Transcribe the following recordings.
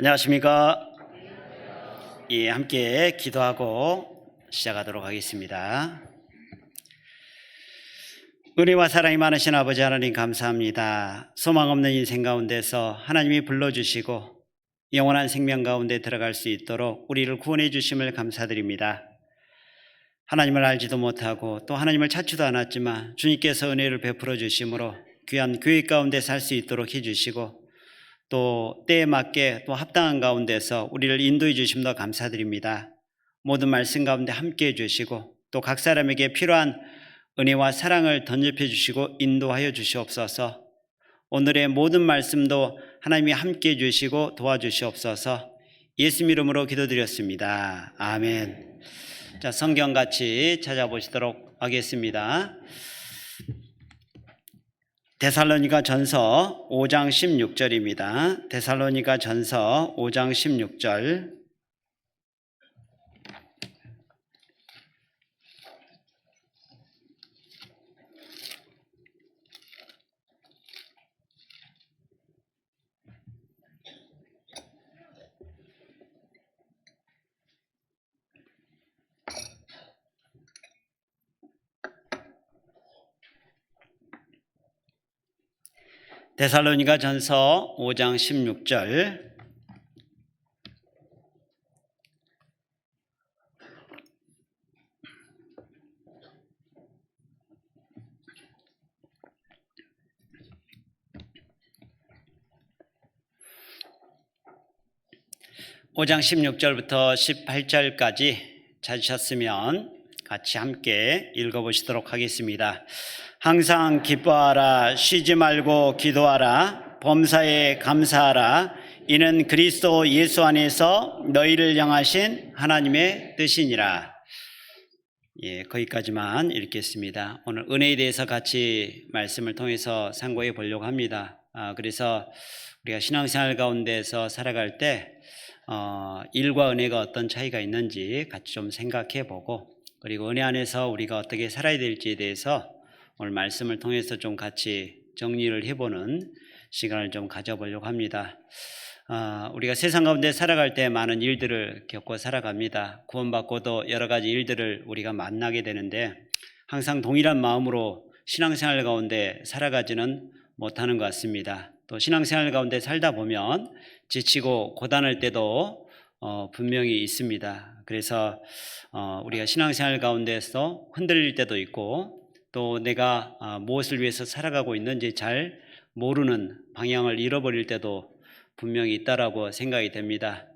안녕하십니까? 예, 함께 기도하고 시작하도록 하겠습니다. 은혜와 사랑이 많으신 아버지 하나님 감사합니다. 소망 없는 인생 가운데서 하나님이 불러주시고 영원한 생명 가운데 들어갈 수 있도록 우리를 구원해 주심을 감사드립니다. 하나님을 알지도 못하고 또 하나님을 찾지도 않았지만 주님께서 은혜를 베풀어 주심으로 귀한 교회 가운데 살 수 있도록 해주시고 또 때에 맞게 또 합당한 가운데서 우리를 인도해 주심도 감사드립니다. 모든 말씀 가운데 함께해 주시고 또 각 사람에게 필요한 은혜와 사랑을 던집해 주시고 인도하여 주시옵소서. 오늘의 모든 말씀도 하나님이 함께해 주시고 도와주시옵소서. 예수님 이름으로 기도드렸습니다. 아멘. 자, 성경 같이 찾아보시도록 하겠습니다. 데살로니가 전서 5장 16절입니다. 데살로니가 전서 5장 16절. 데살로니가 전서 5장 16절. (5장 16절부터 18절까지) 찾으셨으면 같이 함께 읽어보시도록 하겠습니다. 항상 기뻐하라, 쉬지 말고 기도하라, 범사에 감사하라. 이는 그리스도 예수 안에서 너희를 향하신 하나님의 뜻이니라. 예, 거기까지만 읽겠습니다. 오늘 은혜에 대해서 같이 말씀을 통해서 상고해 보려고 합니다. 그래서 우리가 신앙생활 가운데서 살아갈 때 일과 은혜가 어떤 차이가 있는지 같이 좀 생각해 보고, 그리고 은혜 안에서 우리가 어떻게 살아야 될지에 대해서 오늘 말씀을 통해서 좀 같이 정리를 해보는 시간을 좀 가져보려고 합니다. 우리가 세상 가운데 살아갈 때 많은 일들을 겪고 살아갑니다. 구원받고도 여러 가지 일들을 우리가 만나게 되는데 항상 동일한 마음으로 신앙생활 가운데 살아가지는 못하는 것 같습니다. 또 신앙생활 가운데 살다 보면 지치고 고단할 때도 분명히 있습니다. 그래서 우리가 신앙생활 가운데서 흔들릴 때도 있고, 또 내가 무엇을 위해서 살아가고 있는지 잘 모르는, 방향을 잃어버릴 때도 분명히 있다라고 생각이 됩니다.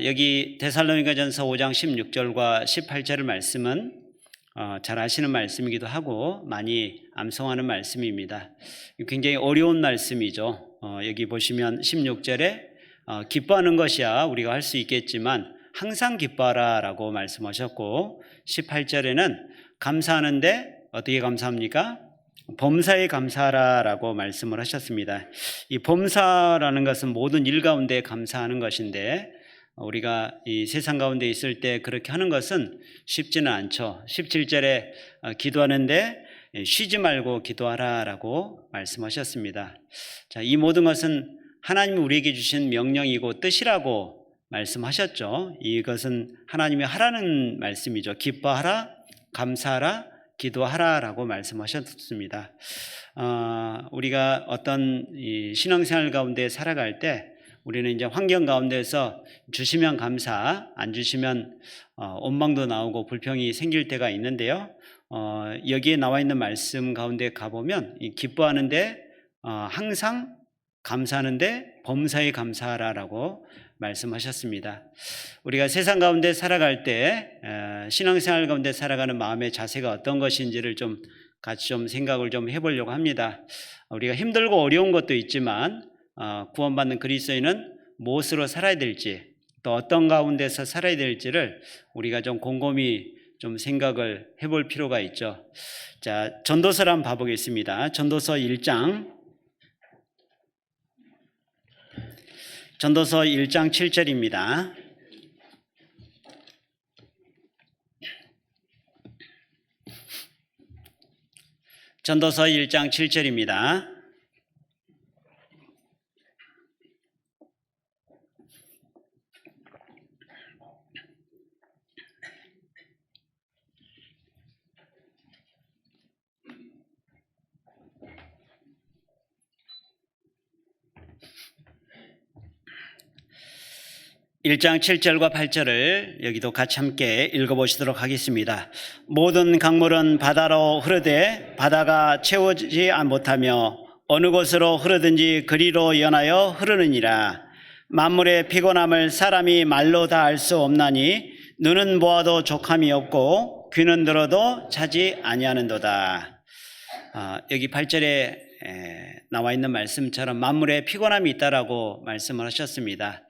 여기 데살로니가전서 5장 16절과 18절 말씀은 잘 아시는 말씀이기도 하고 많이 암송하는 말씀입니다. 굉장히 어려운 말씀이죠. 여기 보시면 16절에 기뻐하는 것이야 우리가 할 수 있겠지만 항상 기뻐하라 라고 말씀하셨고, 18절에는 감사하는데 어떻게 감사합니까? 범사에 감사하라 라고 말씀을 하셨습니다. 이 범사라는 것은 모든 일 가운데 감사하는 것인데 우리가 이 세상 가운데 있을 때 그렇게 하는 것은 쉽지는 않죠. 17절에 기도하는데 쉬지 말고 기도하라 라고 말씀하셨습니다. 자, 이 모든 것은 하나님이 우리에게 주신 명령이고 뜻이라고 말씀하셨죠. 이것은 하나님이 하라는 말씀이죠. 기뻐하라, 감사하라, 기도하라 라고 말씀하셨습니다. 우리가 어떤 신앙생활 가운데 살아갈 때 우리는 이제 환경 가운데서 주시면 감사, 안 주시면 원망도 나오고 불평이 생길 때가 있는데요. 여기에 나와 있는 말씀 가운데 가보면 기뻐하는데 항상 감사하는데 범사에 감사하라라고 말씀하셨습니다. 우리가 세상 가운데 살아갈 때 신앙생활 가운데 살아가는 마음의 자세가 어떤 것인지를 좀 같이 좀 생각을 좀 해보려고 합니다. 우리가 힘들고 어려운 것도 있지만 구원받는 그리스도인은 무엇으로 살아야 될지, 또 어떤 가운데서 살아야 될지를 우리가 좀 곰곰이 좀 생각을 해볼 필요가 있죠. 자, 전도서를 한번 봐보겠습니다. 전도서 1장 7절입니다. 전도서 1장 7절입니다. 1장 7절과 8절을 여기도 같이 함께 읽어보시도록 하겠습니다. 모든 강물은 바다로 흐르되 바다가 채워지지 못하며 어느 곳으로 흐르든지 그리로 연하여 흐르느니라. 만물의 피곤함을 사람이 말로 다 알 수 없나니 눈은 보아도 족함이 없고 귀는 들어도 차지 아니하는도다. 여기 8절에 나와 있는 말씀처럼 만물의 피곤함이 있다라고 말씀을 하셨습니다.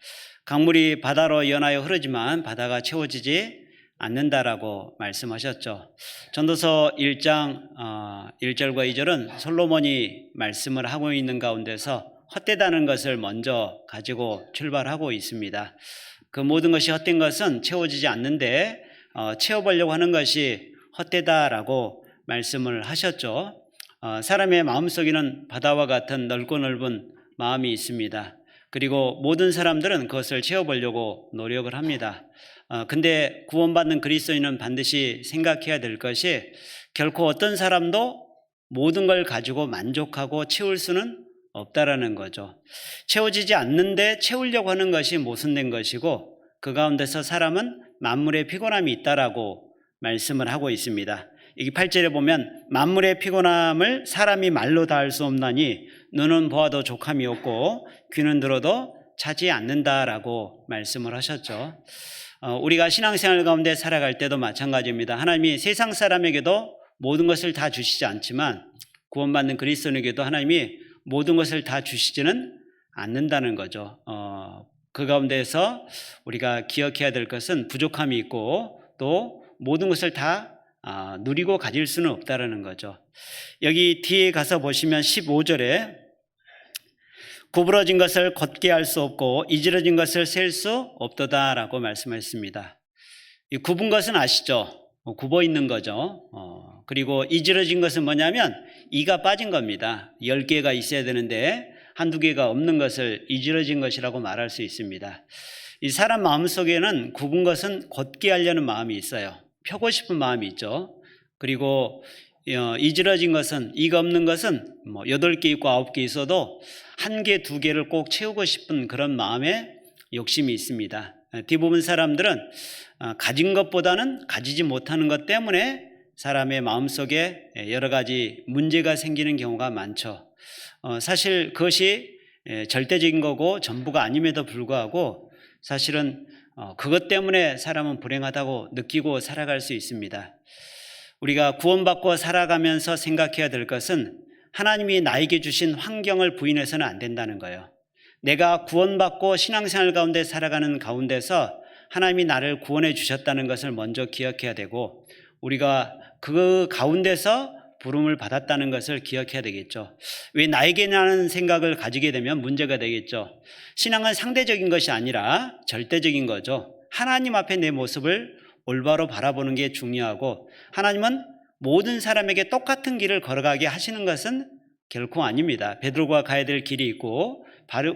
강물이 바다로 연하여 흐르지만 바다가 채워지지 않는다라고 말씀하셨죠. 전도서 1장 1절과 2절은 솔로몬이 말씀을 하고 있는 가운데서 헛되다는 것을 먼저 가지고 출발하고 있습니다. 그 모든 것이 헛된 것은 채워지지 않는데 채워보려고 하는 것이 헛되다라고 말씀을 하셨죠. 사람의 마음속에는 바다와 같은 넓고 넓은 마음이 있습니다. 그리고 모든 사람들은 그것을 채워보려고 노력을 합니다. 근데 구원받는 그리스도인은 반드시 생각해야 될 것이 결코 어떤 사람도 모든 걸 가지고 만족하고 채울 수는 없다라는 거죠. 채워지지 않는데 채우려고 하는 것이 모순된 것이고 그 가운데서 사람은 만물의 피곤함이 있다라고 말씀을 하고 있습니다. 여기 8절에 보면 만물의 피곤함을 사람이 말로 다 알 수 없나니 눈은 보아도 족함이 없고 귀는 들어도 차지 않는다라고 말씀을 하셨죠. 우리가 신앙생활 가운데 살아갈 때도 마찬가지입니다. 하나님이 세상 사람에게도 모든 것을 다 주시지 않지만 구원받는 그리스도인에게도 하나님이 모든 것을 다 주시지는 않는다는 거죠. 그 가운데서 우리가 기억해야 될 것은 부족함이 있고 또 모든 것을 다 누리고 가질 수는 없다라는 거죠. 여기 뒤에 가서 보시면 15절에 구부러진 것을 곧게 할 수 없고 이지러진 것을 셀 수 없도다라고 말씀했습니다. 이 굽은 것은 아시죠? 굽어 있는 거죠. 그리고 이지러진 것은 뭐냐면 이가 빠진 겁니다. 10개가 있어야 되는데 한두 개가 없는 것을 이지러진 것이라고 말할 수 있습니다. 이 사람 마음속에는 굽은 것은 곧게 하려는 마음이 있어요. 펴고 싶은 마음이 있죠. 그리고 이지러진 것은, 이가 없는 것은 8개 있고 9개 있어도 1개, 2개를 꼭 채우고 싶은 그런 마음의 욕심이 있습니다. 대부분 사람들은 가진 것보다는 가지지 못하는 것 때문에 사람의 마음속에 여러 가지 문제가 생기는 경우가 많죠. 사실 그것이 절대적인 거고 전부가 아님에도 불구하고 사실은 그것 때문에 사람은 불행하다고 느끼고 살아갈 수 있습니다. 우리가 구원받고 살아가면서 생각해야 될 것은 하나님이 나에게 주신 환경을 부인해서는 안 된다는 거예요. 내가 구원받고 신앙생활 가운데 살아가는 가운데서 하나님이 나를 구원해 주셨다는 것을 먼저 기억해야 되고 우리가 그 가운데서 부름을 받았다는 것을 기억해야 되겠죠. 왜 나에게라는 생각을 가지게 되면 문제가 되겠죠. 신앙은 상대적인 것이 아니라 절대적인 거죠. 하나님 앞에 내 모습을 올바로 바라보는 게 중요하고 하나님은 모든 사람에게 똑같은 길을 걸어가게 하시는 것은 결코 아닙니다. 베드로가 가야 될 길이 있고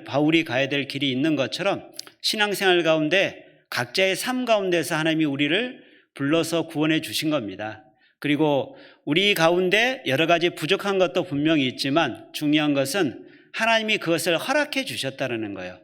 바울이 가야 될 길이 있는 것처럼 신앙생활 가운데 각자의 삶 가운데서 하나님이 우리를 불러서 구원해 주신 겁니다. 그리고 우리 가운데 여러 가지 부족한 것도 분명히 있지만 중요한 것은 하나님이 그것을 허락해 주셨다는 거예요.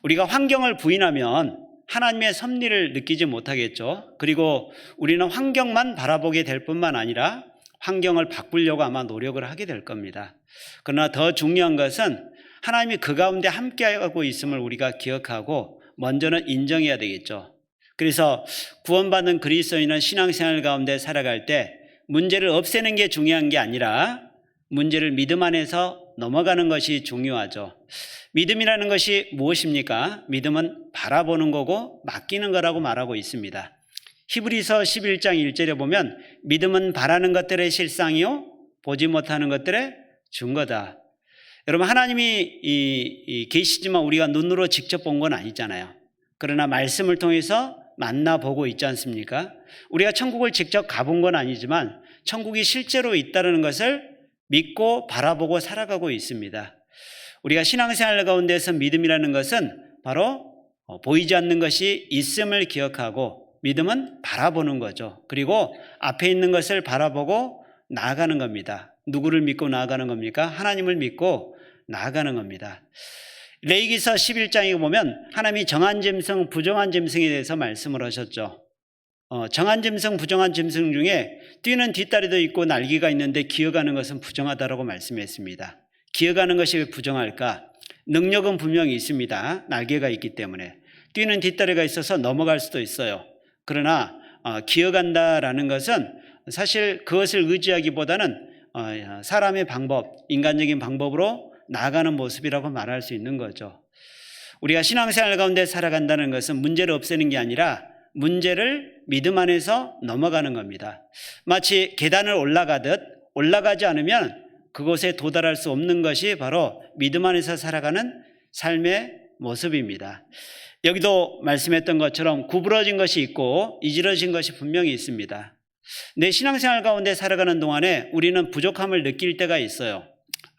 우리가 환경을 부인하면 하나님의 섭리를 느끼지 못하겠죠. 그리고 우리는 환경만 바라보게 될 뿐만 아니라 환경을 바꾸려고 아마 노력을 하게 될 겁니다. 그러나 더 중요한 것은 하나님이 그 가운데 함께하고 있음을 우리가 기억하고 먼저는 인정해야 되겠죠. 그래서 구원받는 그리스도인은 신앙생활 가운데 살아갈 때 문제를 없애는 게 중요한 게 아니라 문제를 믿음 안에서 넘어가는 것이 중요하죠. 믿음이라는 것이 무엇입니까? 믿음은 바라보는 거고 맡기는 거라고 말하고 있습니다. 히브리서 11장 1절에 보면 믿음은 바라는 것들의 실상이요 보지 못하는 것들의 증거다. 여러분 하나님이 계시지만 우리가 눈으로 직접 본 건 아니잖아요. 그러나 말씀을 통해서 만나보고 있지 않습니까? 우리가 천국을 직접 가본 건 아니지만 천국이 실제로 있다는 것을 믿고 바라보고 살아가고 있습니다. 우리가 신앙생활 가운데서 믿음이라는 것은 바로 보이지 않는 것이 있음을 기억하고 믿음은 바라보는 거죠. 그리고 앞에 있는 것을 바라보고 나아가는 겁니다. 누구를 믿고 나아가는 겁니까? 하나님을 믿고 나아가는 겁니다. 레위기서 11장에 보면 하나님이 정한 짐승, 부정한 짐승에 대해서 말씀을 하셨죠. 정한 짐승, 부정한 짐승 중에 뛰는 뒷다리도 있고 날개가 있는데 기어가는 것은 부정하다라고 말씀했습니다. 기어가는 것이 왜 부정할까? 능력은 분명히 있습니다. 날개가 있기 때문에. 뛰는 뒷다리가 있어서 넘어갈 수도 있어요. 그러나 기어간다라는 것은 사실 그것을 의지하기보다는 사람의 방법, 인간적인 방법으로 나아가는 모습이라고 말할 수 있는 거죠. 우리가 신앙생활 가운데 살아간다는 것은 문제를 없애는 게 아니라 문제를 믿음 안에서 넘어가는 겁니다. 마치 계단을 올라가듯 올라가지 않으면 그곳에 도달할 수 없는 것이 바로 믿음 안에서 살아가는 삶의 모습입니다. 여기도 말씀했던 것처럼 구부러진 것이 있고 이지러진 것이 분명히 있습니다. 내 신앙생활 가운데 살아가는 동안에 우리는 부족함을 느낄 때가 있어요.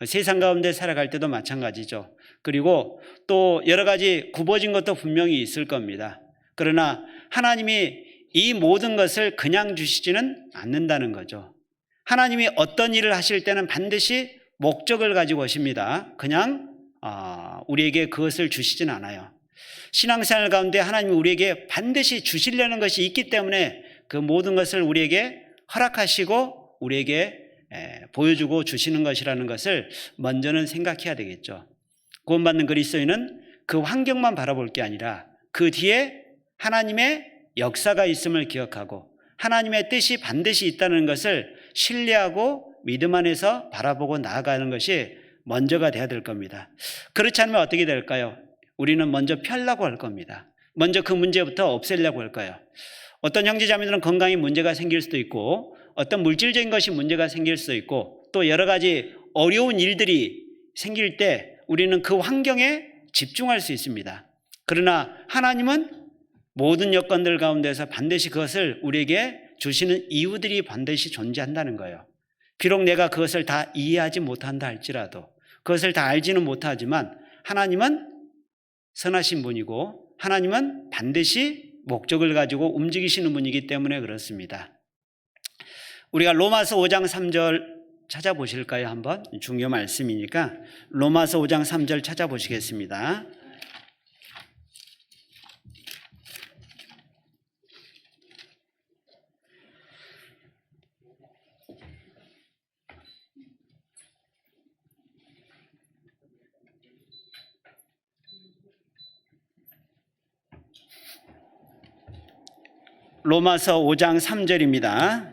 세상 가운데 살아갈 때도 마찬가지죠. 그리고 또 여러 가지 굽어진 것도 분명히 있을 겁니다. 그러나 하나님이 이 모든 것을 그냥 주시지는 않는다는 거죠. 하나님이 어떤 일을 하실 때는 반드시 목적을 가지고 오십니다. 그냥 우리에게 그것을 주시진 않아요. 신앙생활 가운데 하나님이 우리에게 반드시 주시려는 것이 있기 때문에 그 모든 것을 우리에게 허락하시고 우리에게 보여주고 주시는 것이라는 것을 먼저는 생각해야 되겠죠. 구원받는 그리스도인은 그 환경만 바라볼 게 아니라 그 뒤에 하나님의 역사가 있음을 기억하고 하나님의 뜻이 반드시 있다는 것을 신뢰하고 믿음 안에서 바라보고 나아가는 것이 먼저가 돼야 될 겁니다. 그렇지 않으면 어떻게 될까요? 우리는 먼저 펴려고 할 겁니다. 먼저 그 문제부터 없애려고 할 거예요. 어떤 형제자매들은 건강에 문제가 생길 수도 있고 어떤 물질적인 것이 문제가 생길 수도 있고 또 여러 가지 어려운 일들이 생길 때 우리는 그 환경에 집중할 수 있습니다. 그러나 하나님은 모든 여건들 가운데서 반드시 그것을 우리에게 주시는 이유들이 반드시 존재한다는 거예요. 비록 내가 그것을 다 이해하지 못한다 할지라도 그것을 다 알지는 못하지만 하나님은 선하신 분이고 하나님은 반드시 목적을 가지고 움직이시는 분이기 때문에 그렇습니다. 우리가 로마서 5장 3절 찾아보실까요? 한번 중요 말씀이니까 로마서 5장 3절 찾아보시겠습니다. 로마서 5장 3절입니다.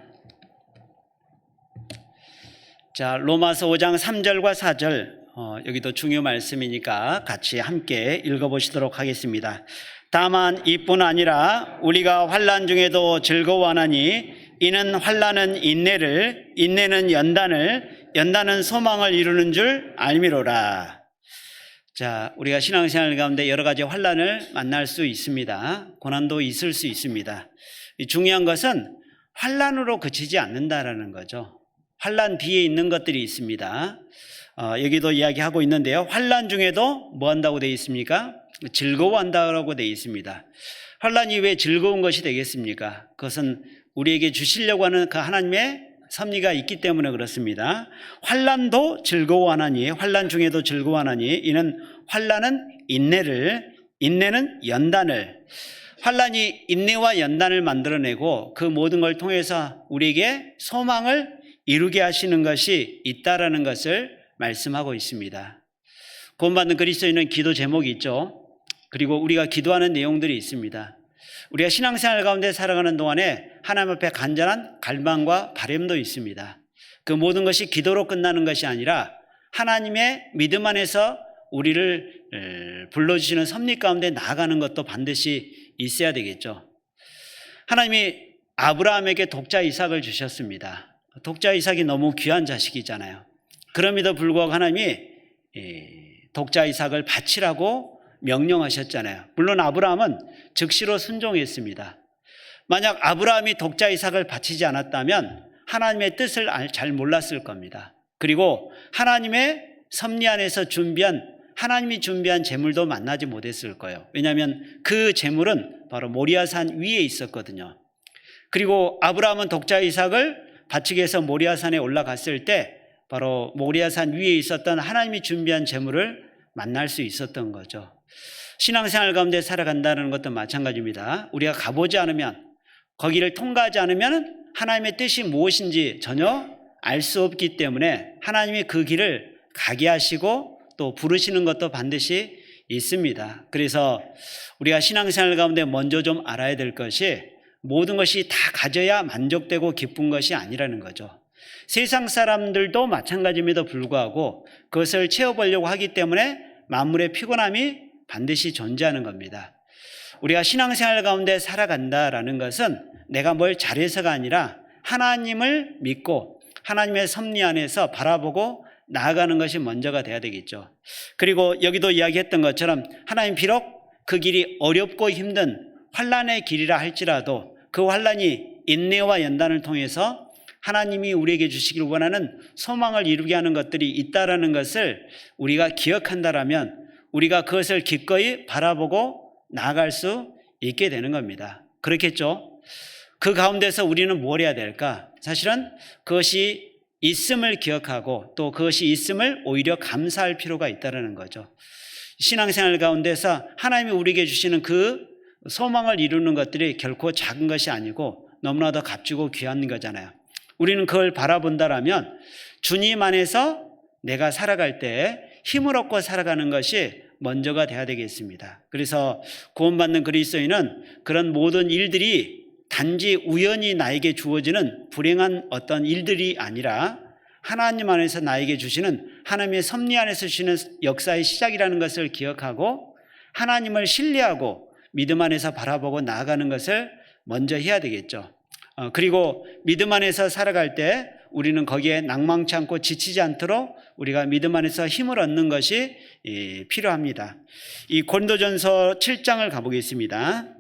자, 로마서 5장 3절과 4절 여기도 중요 말씀이니까 같이 함께 읽어보시도록 하겠습니다. 다만 이뿐 아니라 우리가 환난 중에도 즐거워하나니 이는 환난은 인내를, 인내는 연단을, 연단은 소망을 이루는 줄 알미로라. 자, 우리가 신앙생활 가운데 여러 가지 환난을 만날 수 있습니다. 고난도 있을 수 있습니다. 중요한 것은 환난으로 그치지 않는다라는 거죠. 환난 뒤에 있는 것들이 있습니다. 여기도 이야기하고 있는데요. 환난 중에도 뭐 한다고 되어 있습니까? 즐거워한다고 되어 있습니다. 환난이 왜 즐거운 것이 되겠습니까? 그것은 우리에게 주시려고 하는 그 하나님의 섭리가 있기 때문에 그렇습니다. 환난도 즐거워하나니, 환난 중에도 즐거워하나니 이는 환난은 인내를, 인내는 연단을, 환난이 인내와 연단을 만들어내고 그 모든 걸 통해서 우리에게 소망을 이루게 하시는 것이 있다라는 것을 말씀하고 있습니다. 구원받는 그리스도인은 기도 제목이 있죠. 그리고 우리가 기도하는 내용들이 있습니다. 우리가 신앙생활 가운데 살아가는 동안에 하나님 앞에 간절한 갈망과 바람도 있습니다. 그 모든 것이 기도로 끝나는 것이 아니라 하나님의 믿음 안에서 우리를 불러주시는 섭리 가운데 나아가는 것도 반드시 있어야 되겠죠. 하나님이 아브라함에게 독자 이삭을 주셨습니다. 독자 이삭이 너무 귀한 자식이잖아요. 그럼에도 불구하고 하나님이 독자 이삭을 바치라고 명령하셨잖아요. 물론 아브라함은 즉시로 순종했습니다. 만약 아브라함이 독자 이삭을 바치지 않았다면 하나님의 뜻을 잘 몰랐을 겁니다. 그리고 하나님의 섭리 안에서 하나님이 준비한 제물도 만나지 못했을 거예요. 왜냐하면 그 제물은 바로 모리아산 위에 있었거든요. 그리고 아브라함은 독자 이삭을 바치기 위해서 모리아산에 올라갔을 때 바로 모리아산 위에 있었던 하나님이 준비한 제물을 만날 수 있었던 거죠. 신앙생활 가운데 살아간다는 것도 마찬가지입니다. 우리가 가보지 않으면, 거기를 통과하지 않으면 하나님의 뜻이 무엇인지 전혀 알 수 없기 때문에 하나님이 그 길을 가게 하시고 또 부르시는 것도 반드시 있습니다. 그래서 우리가 신앙생활 가운데 먼저 좀 알아야 될 것이, 모든 것이 다 가져야 만족되고 기쁜 것이 아니라는 거죠. 세상 사람들도 마찬가지임에도 불구하고 그것을 채워보려고 하기 때문에 만물의 피곤함이 반드시 존재하는 겁니다. 우리가 신앙생활 가운데 살아간다라는 것은 내가 뭘 잘해서가 아니라 하나님을 믿고 하나님의 섭리 안에서 바라보고 나아가는 것이 먼저가 돼야 되겠죠. 그리고 여기도 이야기했던 것처럼 하나님 비록 그 길이 어렵고 힘든 환난의 길이라 할지라도 그 환난이 인내와 연단을 통해서 하나님이 우리에게 주시길 원하는 소망을 이루게 하는 것들이 있다라는 것을 우리가 기억한다라면 우리가 그것을 기꺼이 바라보고 나아갈 수 있게 되는 겁니다. 그렇겠죠? 그 가운데서 우리는 뭘 해야 될까? 사실은 그것이 있음을 기억하고 또 그것이 있음을 오히려 감사할 필요가 있다는 거죠. 신앙생활 가운데서 하나님이 우리에게 주시는 그 소망을 이루는 것들이 결코 작은 것이 아니고 너무나도 값지고 귀한 거잖아요. 우리는 그걸 바라본다라면 주님 안에서 내가 살아갈 때 힘을 얻고 살아가는 것이 먼저가 돼야 되겠습니다. 그래서 구원받는 그리스도인은 그런 모든 일들이 단지 우연히 나에게 주어지는 불행한 어떤 일들이 아니라 하나님 안에서 나에게 주시는 하나님의 섭리 안에서 주시는 역사의 시작이라는 것을 기억하고 하나님을 신뢰하고 믿음 안에서 바라보고 나아가는 것을 먼저 해야 되겠죠. 그리고 믿음 안에서 살아갈 때 우리는 거기에 낭망치 않고 지치지 않도록 우리가 믿음 안에서 힘을 얻는 것이 필요합니다. 이 고린도전서 7장을 가보겠습니다.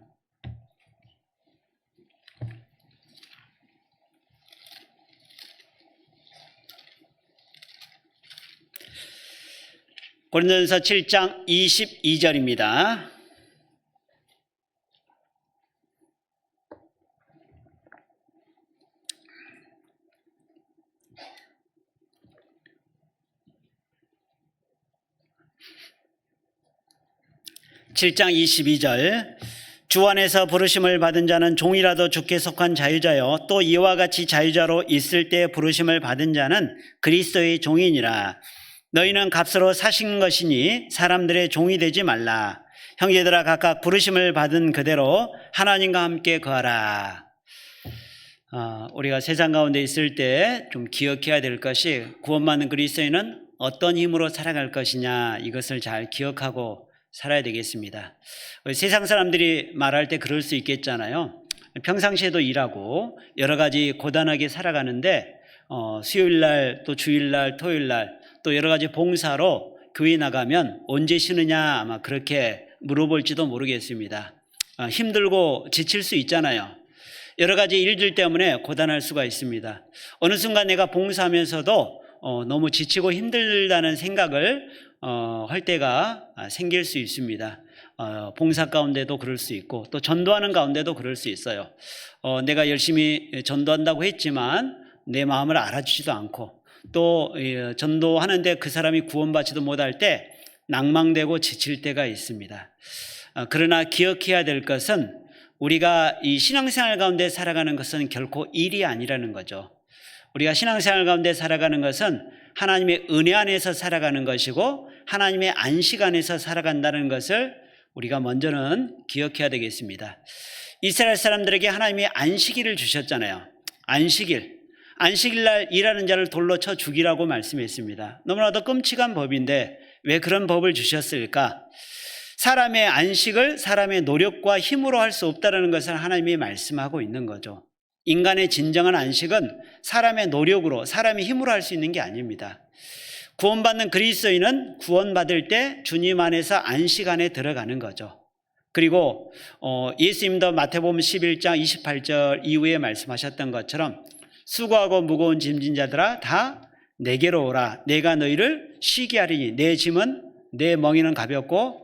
고린도전서 7장 22절입니다. (7장 22절) 주 안에서 부르심을 받은 자는 종이라도 주께 속한 자유자요 또 이와 같이 자유자로 있을 때 부르심을 받은 자는 그리스도의 종이니라. 너희는 값으로 사신 것이니 사람들의 종이 되지 말라. 형제들아 각각 부르심을 받은 그대로 하나님과 함께 거하라. 우리가 세상 가운데 있을 때 좀 기억해야 될 것이, 구원받는 그리스도인은 어떤 힘으로 살아갈 것이냐, 이것을 잘 기억하고 살아야 되겠습니다. 세상 사람들이 말할 때 그럴 수 있겠잖아요. 평상시에도 일하고 여러 가지 고단하게 살아가는데 수요일날 또 주일날 토요일날 또 여러 가지 봉사로 교회 나가면 언제 쉬느냐 아마 그렇게 물어볼지도 모르겠습니다. 힘들고 지칠 수 있잖아요. 여러 가지 일들 때문에 고단할 수가 있습니다. 어느 순간 내가 봉사하면서도 너무 지치고 힘들다는 생각을 할 때가 생길 수 있습니다. 봉사 가운데도 그럴 수 있고 또 전도하는 가운데도 그럴 수 있어요. 내가 열심히 전도한다고 했지만 내 마음을 알아주지도 않고 또 전도하는데 그 사람이 구원받지도 못할 때 낭망되고 지칠 때가 있습니다. 그러나 기억해야 될 것은 우리가 이 신앙생활 가운데 살아가는 것은 결코 일이 아니라는 거죠. 우리가 신앙생활 가운데 살아가는 것은 하나님의 은혜 안에서 살아가는 것이고 하나님의 안식 안에서 살아간다는 것을 우리가 먼저는 기억해야 되겠습니다. 이스라엘 사람들에게 하나님이 안식일을 주셨잖아요. 안식일 날 일하는 자를 돌로 쳐 죽이라고 말씀했습니다. 너무나도 끔찍한 법인데 왜 그런 법을 주셨을까? 사람의 안식을 사람의 노력과 힘으로 할 수 없다는 것을 하나님이 말씀하고 있는 거죠. 인간의 진정한 안식은 사람의 노력으로 사람의 힘으로 할 수 있는 게 아닙니다. 구원받는 그리스도인은 구원받을 때 주님 안에서 안식 안에 들어가는 거죠. 그리고 예수님도 마태복음 11장 28절 이후에 말씀하셨던 것처럼 수고하고 무거운 짐진 자들아 다 내게로 오라. 내가 너희를 쉬게 하리니 내 짐은 내 멍에는 가볍고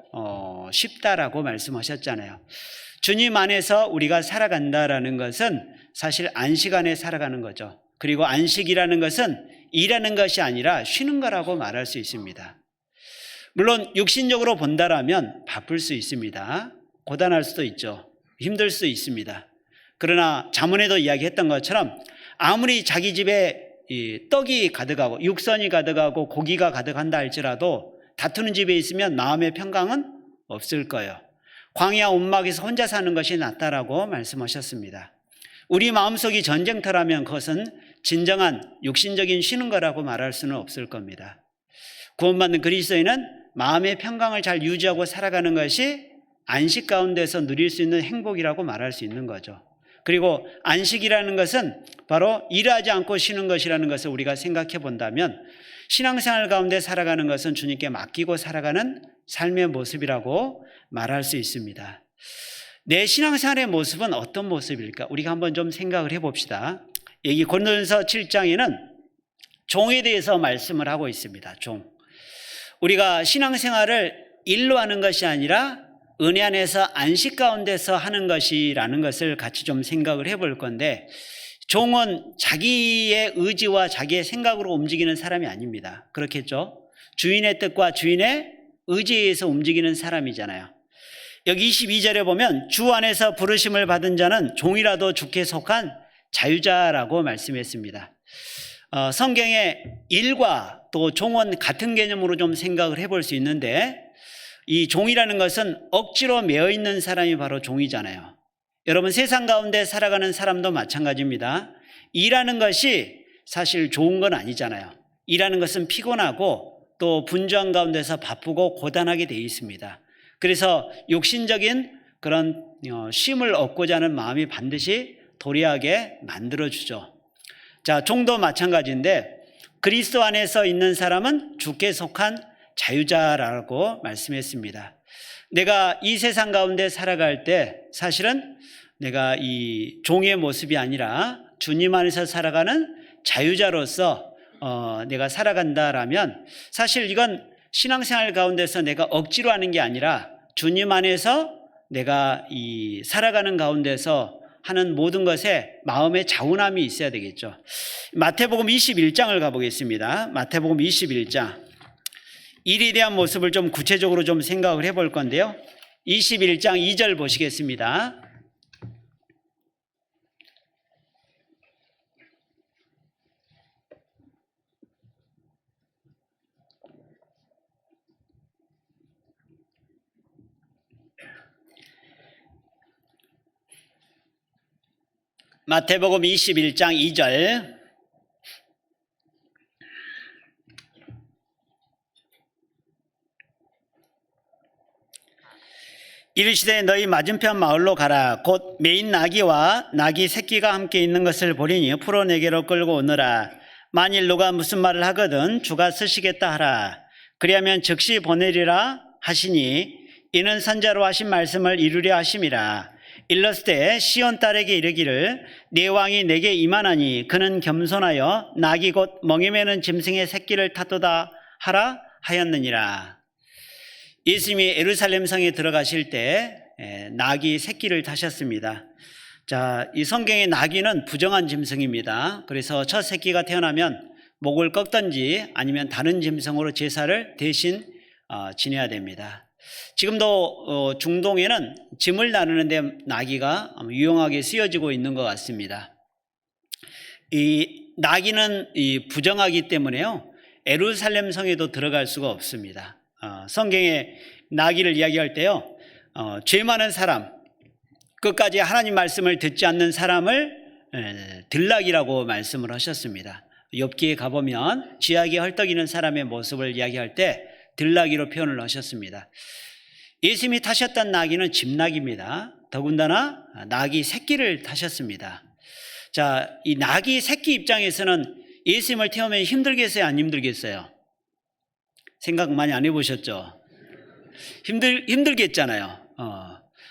쉽다라고 말씀하셨잖아요. 주님 안에서 우리가 살아간다라는 것은 사실 안식 안에 살아가는 거죠. 그리고 안식이라는 것은 일하는 것이 아니라 쉬는 거라고 말할 수 있습니다. 물론 육신적으로 본다라면 바쁠 수 있습니다. 고단할 수도 있죠. 힘들 수도 있습니다. 그러나 잠언에도 이야기했던 것처럼 아무리 자기 집에 이 떡이 가득하고 육선이 가득하고 고기가 가득한다 할지라도 다투는 집에 있으면 마음의 평강은 없을 거예요. 광야 온막에서 혼자 사는 것이 낫다라고 말씀하셨습니다. 우리 마음속이 전쟁터라면 그것은 진정한 육신적인 쉬는 거라고 말할 수는 없을 겁니다. 구원받는 그리스도인은 마음의 평강을 잘 유지하고 살아가는 것이 안식 가운데서 누릴 수 있는 행복이라고 말할 수 있는 거죠. 그리고 안식이라는 것은 바로 일하지 않고 쉬는 것이라는 것을 우리가 생각해 본다면 신앙생활 가운데 살아가는 것은 주님께 맡기고 살아가는 삶의 모습이라고 말할 수 있습니다. 내 신앙생활의 모습은 어떤 모습일까? 우리가 한번 좀 생각을 해봅시다. 여기 고린도전서 7장에는 종에 대해서 말씀을 하고 있습니다. 종. 우리가 신앙생활을 일로 하는 것이 아니라 은혜 안에서 안식 가운데서 하는 것이라는 것을 같이 좀 생각을 해볼 건데, 종은 자기의 의지와 자기의 생각으로 움직이는 사람이 아닙니다. 그렇겠죠? 주인의 뜻과 주인의 의지에 의해서 움직이는 사람이잖아요. 여기 22절에 보면 주 안에서 부르심을 받은 자는 종이라도 주께 속한 자유자라고 말씀했습니다. 성경의 일과 또 종은 같은 개념으로 좀 생각을 해볼 수 있는데, 이 종이라는 것은 억지로 매여 있는 사람이 바로 종이잖아요. 여러분, 세상 가운데 살아가는 사람도 마찬가지입니다. 일하는 것이 사실 좋은 건 아니잖아요. 일하는 것은 피곤하고 또 분주한 가운데서 바쁘고 고단하게 되어 있습니다. 그래서 육신적인 그런 쉼을 얻고자 하는 마음이 반드시 도리하게 만들어주죠. 자, 종도 마찬가지인데 그리스도 안에서 있는 사람은 주께 속한 자유자라고 말씀했습니다. 내가 이 세상 가운데 살아갈 때 사실은 내가 이 종의 모습이 아니라 주님 안에서 살아가는 자유자로서 내가 살아간다라면 사실 이건 신앙생활 가운데서 내가 억지로 하는 게 아니라 주님 안에서 내가 이 살아가는 가운데서 하는 모든 것에 마음의 자운함이 있어야 되겠죠. 마태복음 21장을 가보겠습니다. 마태복음 21장. 일에 대한 모습을 좀 구체적으로 좀 생각을 해볼 건데요. 21장 2절 보시겠습니다. 마태복음 21장 2절. 이르시되 너희 맞은편 마을로 가라. 곧 매인 나귀와 나귀 새끼가 함께 있는 것을 보리니 풀어 내게로 끌고 오너라. 만일 누가 무슨 말을 하거든 주가 쓰시겠다 하라. 그리하면 즉시 보내리라 하시니 이는 선자로 하신 말씀을 이루려 하심이라. 일렀을 때 시온 딸에게 이르기를 네 왕이 내게 임하나니 그는 겸손하여 나귀 곧 멍에 매는 짐승의 새끼를 타도다 하라 하였느니라. 예수님이 예루살렘 성에 들어가실 때 나귀 새끼를 타셨습니다. 자, 이 성경의 나귀는 부정한 짐승입니다. 그래서 첫 새끼가 태어나면 목을 꺾든지 아니면 다른 짐승으로 제사를 대신 지내야 됩니다. 지금도 중동에는 짐을 나누는데 나귀가 유용하게 쓰여지고 있는 것 같습니다. 이 나귀는 부정하기 때문에요, 예루살렘 성에도 들어갈 수가 없습니다. 성경에 나귀를 이야기할 때요, 죄 많은 사람, 끝까지 하나님 말씀을 듣지 않는 사람을 들나귀라고 말씀을 하셨습니다. 욥기에 가보면 쥐약이 헐떡이는 사람의 모습을 이야기할 때 들나귀로 표현을 하셨습니다. 예수님이 타셨던 나귀는 집나귀입니다. 더군다나 나귀 새끼를 타셨습니다. 자, 이 나귀 새끼 입장에서는 예수님을 태우면 힘들겠어요, 안 힘들겠어요? 생각 많이 안 해보셨죠? 힘들겠잖아요.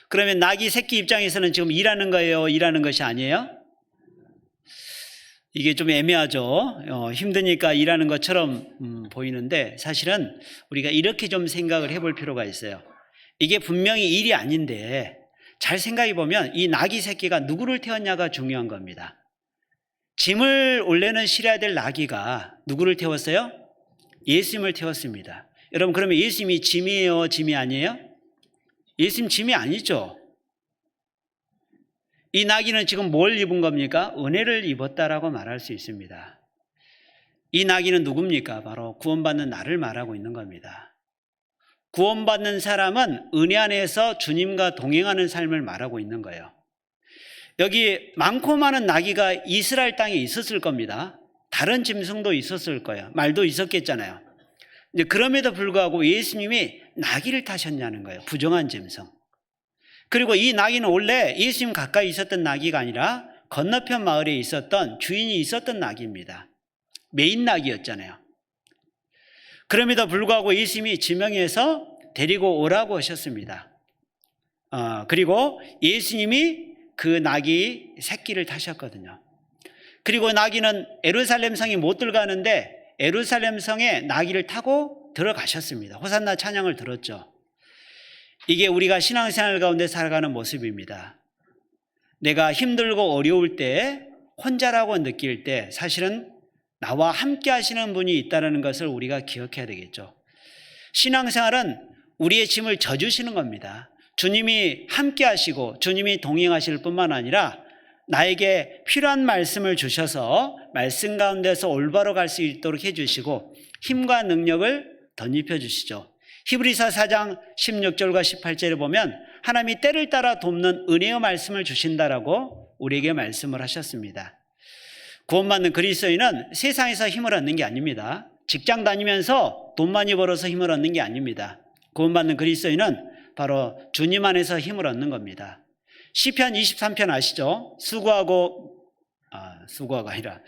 그러면 나귀 새끼 입장에서는 지금 일하는 거예요, 일하는 것이 아니에요? 이게 좀 애매하죠. 힘드니까 일하는 것처럼 보이는데 사실은 우리가 이렇게 좀 생각을 해볼 필요가 있어요. 이게 분명히 일이 아닌데 잘 생각해 보면 이 나귀 새끼가 누구를 태웠냐가 중요한 겁니다. 짐을 원래는 실어야 될 나귀가 누구를 태웠어요? 예수님을 태웠습니다. 여러분, 그러면 예수님이 짐이에요, 짐이 아니에요? 예수님 짐이 아니죠. 이 나귀는 지금 뭘 입은 겁니까? 은혜를 입었다라고 말할 수 있습니다. 이 나귀는 누굽니까? 바로 구원받는 나를 말하고 있는 겁니다. 구원받는 사람은 은혜 안에서 주님과 동행하는 삶을 말하고 있는 거예요. 여기 많고 많은 나귀가 이스라엘 땅에 있었을 겁니다. 다른 짐승도 있었을 거예요. 말도 있었겠잖아요. 이제 그럼에도 불구하고 예수님이 나귀를 타셨냐는 거예요. 부정한 짐승. 그리고 이 나귀는 원래 예수님 가까이 있었던 나귀가 아니라 건너편 마을에 있었던 주인이 있었던 나귀입니다. 메인 나귀였잖아요. 그럼에도 불구하고 예수님이 지명해서 데리고 오라고 하셨습니다. 그리고 예수님이 그 나귀 새끼를 타셨거든요. 그리고 나귀는 예루살렘 성에 못 들어가는데 예루살렘 성에 나귀를 타고 들어가셨습니다. 호산나 찬양을 들었죠. 이게 우리가 신앙생활 가운데 살아가는 모습입니다. 내가 힘들고 어려울 때, 혼자라고 느낄 때 사실은 나와 함께 하시는 분이 있다는 것을 우리가 기억해야 되겠죠. 신앙생활은 우리의 짐을 져주시는 겁니다. 주님이 함께 하시고 주님이 동행하실 뿐만 아니라 나에게 필요한 말씀을 주셔서 말씀 가운데서 올바로 갈 수 있도록 해주시고 힘과 능력을 덧입혀 주시죠. 히브리서 4장 16절과 18절에 보면 하나님이 때를 따라 돕는 은혜의 말씀을 주신다라고 우리에게 말씀을 하셨습니다. 구원받는 그리스도인은 세상에서 힘을 얻는 게 아닙니다. 직장 다니면서 돈 많이 벌어서 힘을 얻는 게 아닙니다. 구원받는 그리스도인은 바로 주님 안에서 힘을 얻는 겁니다. 시편 23편 아시죠? 수고가 아니라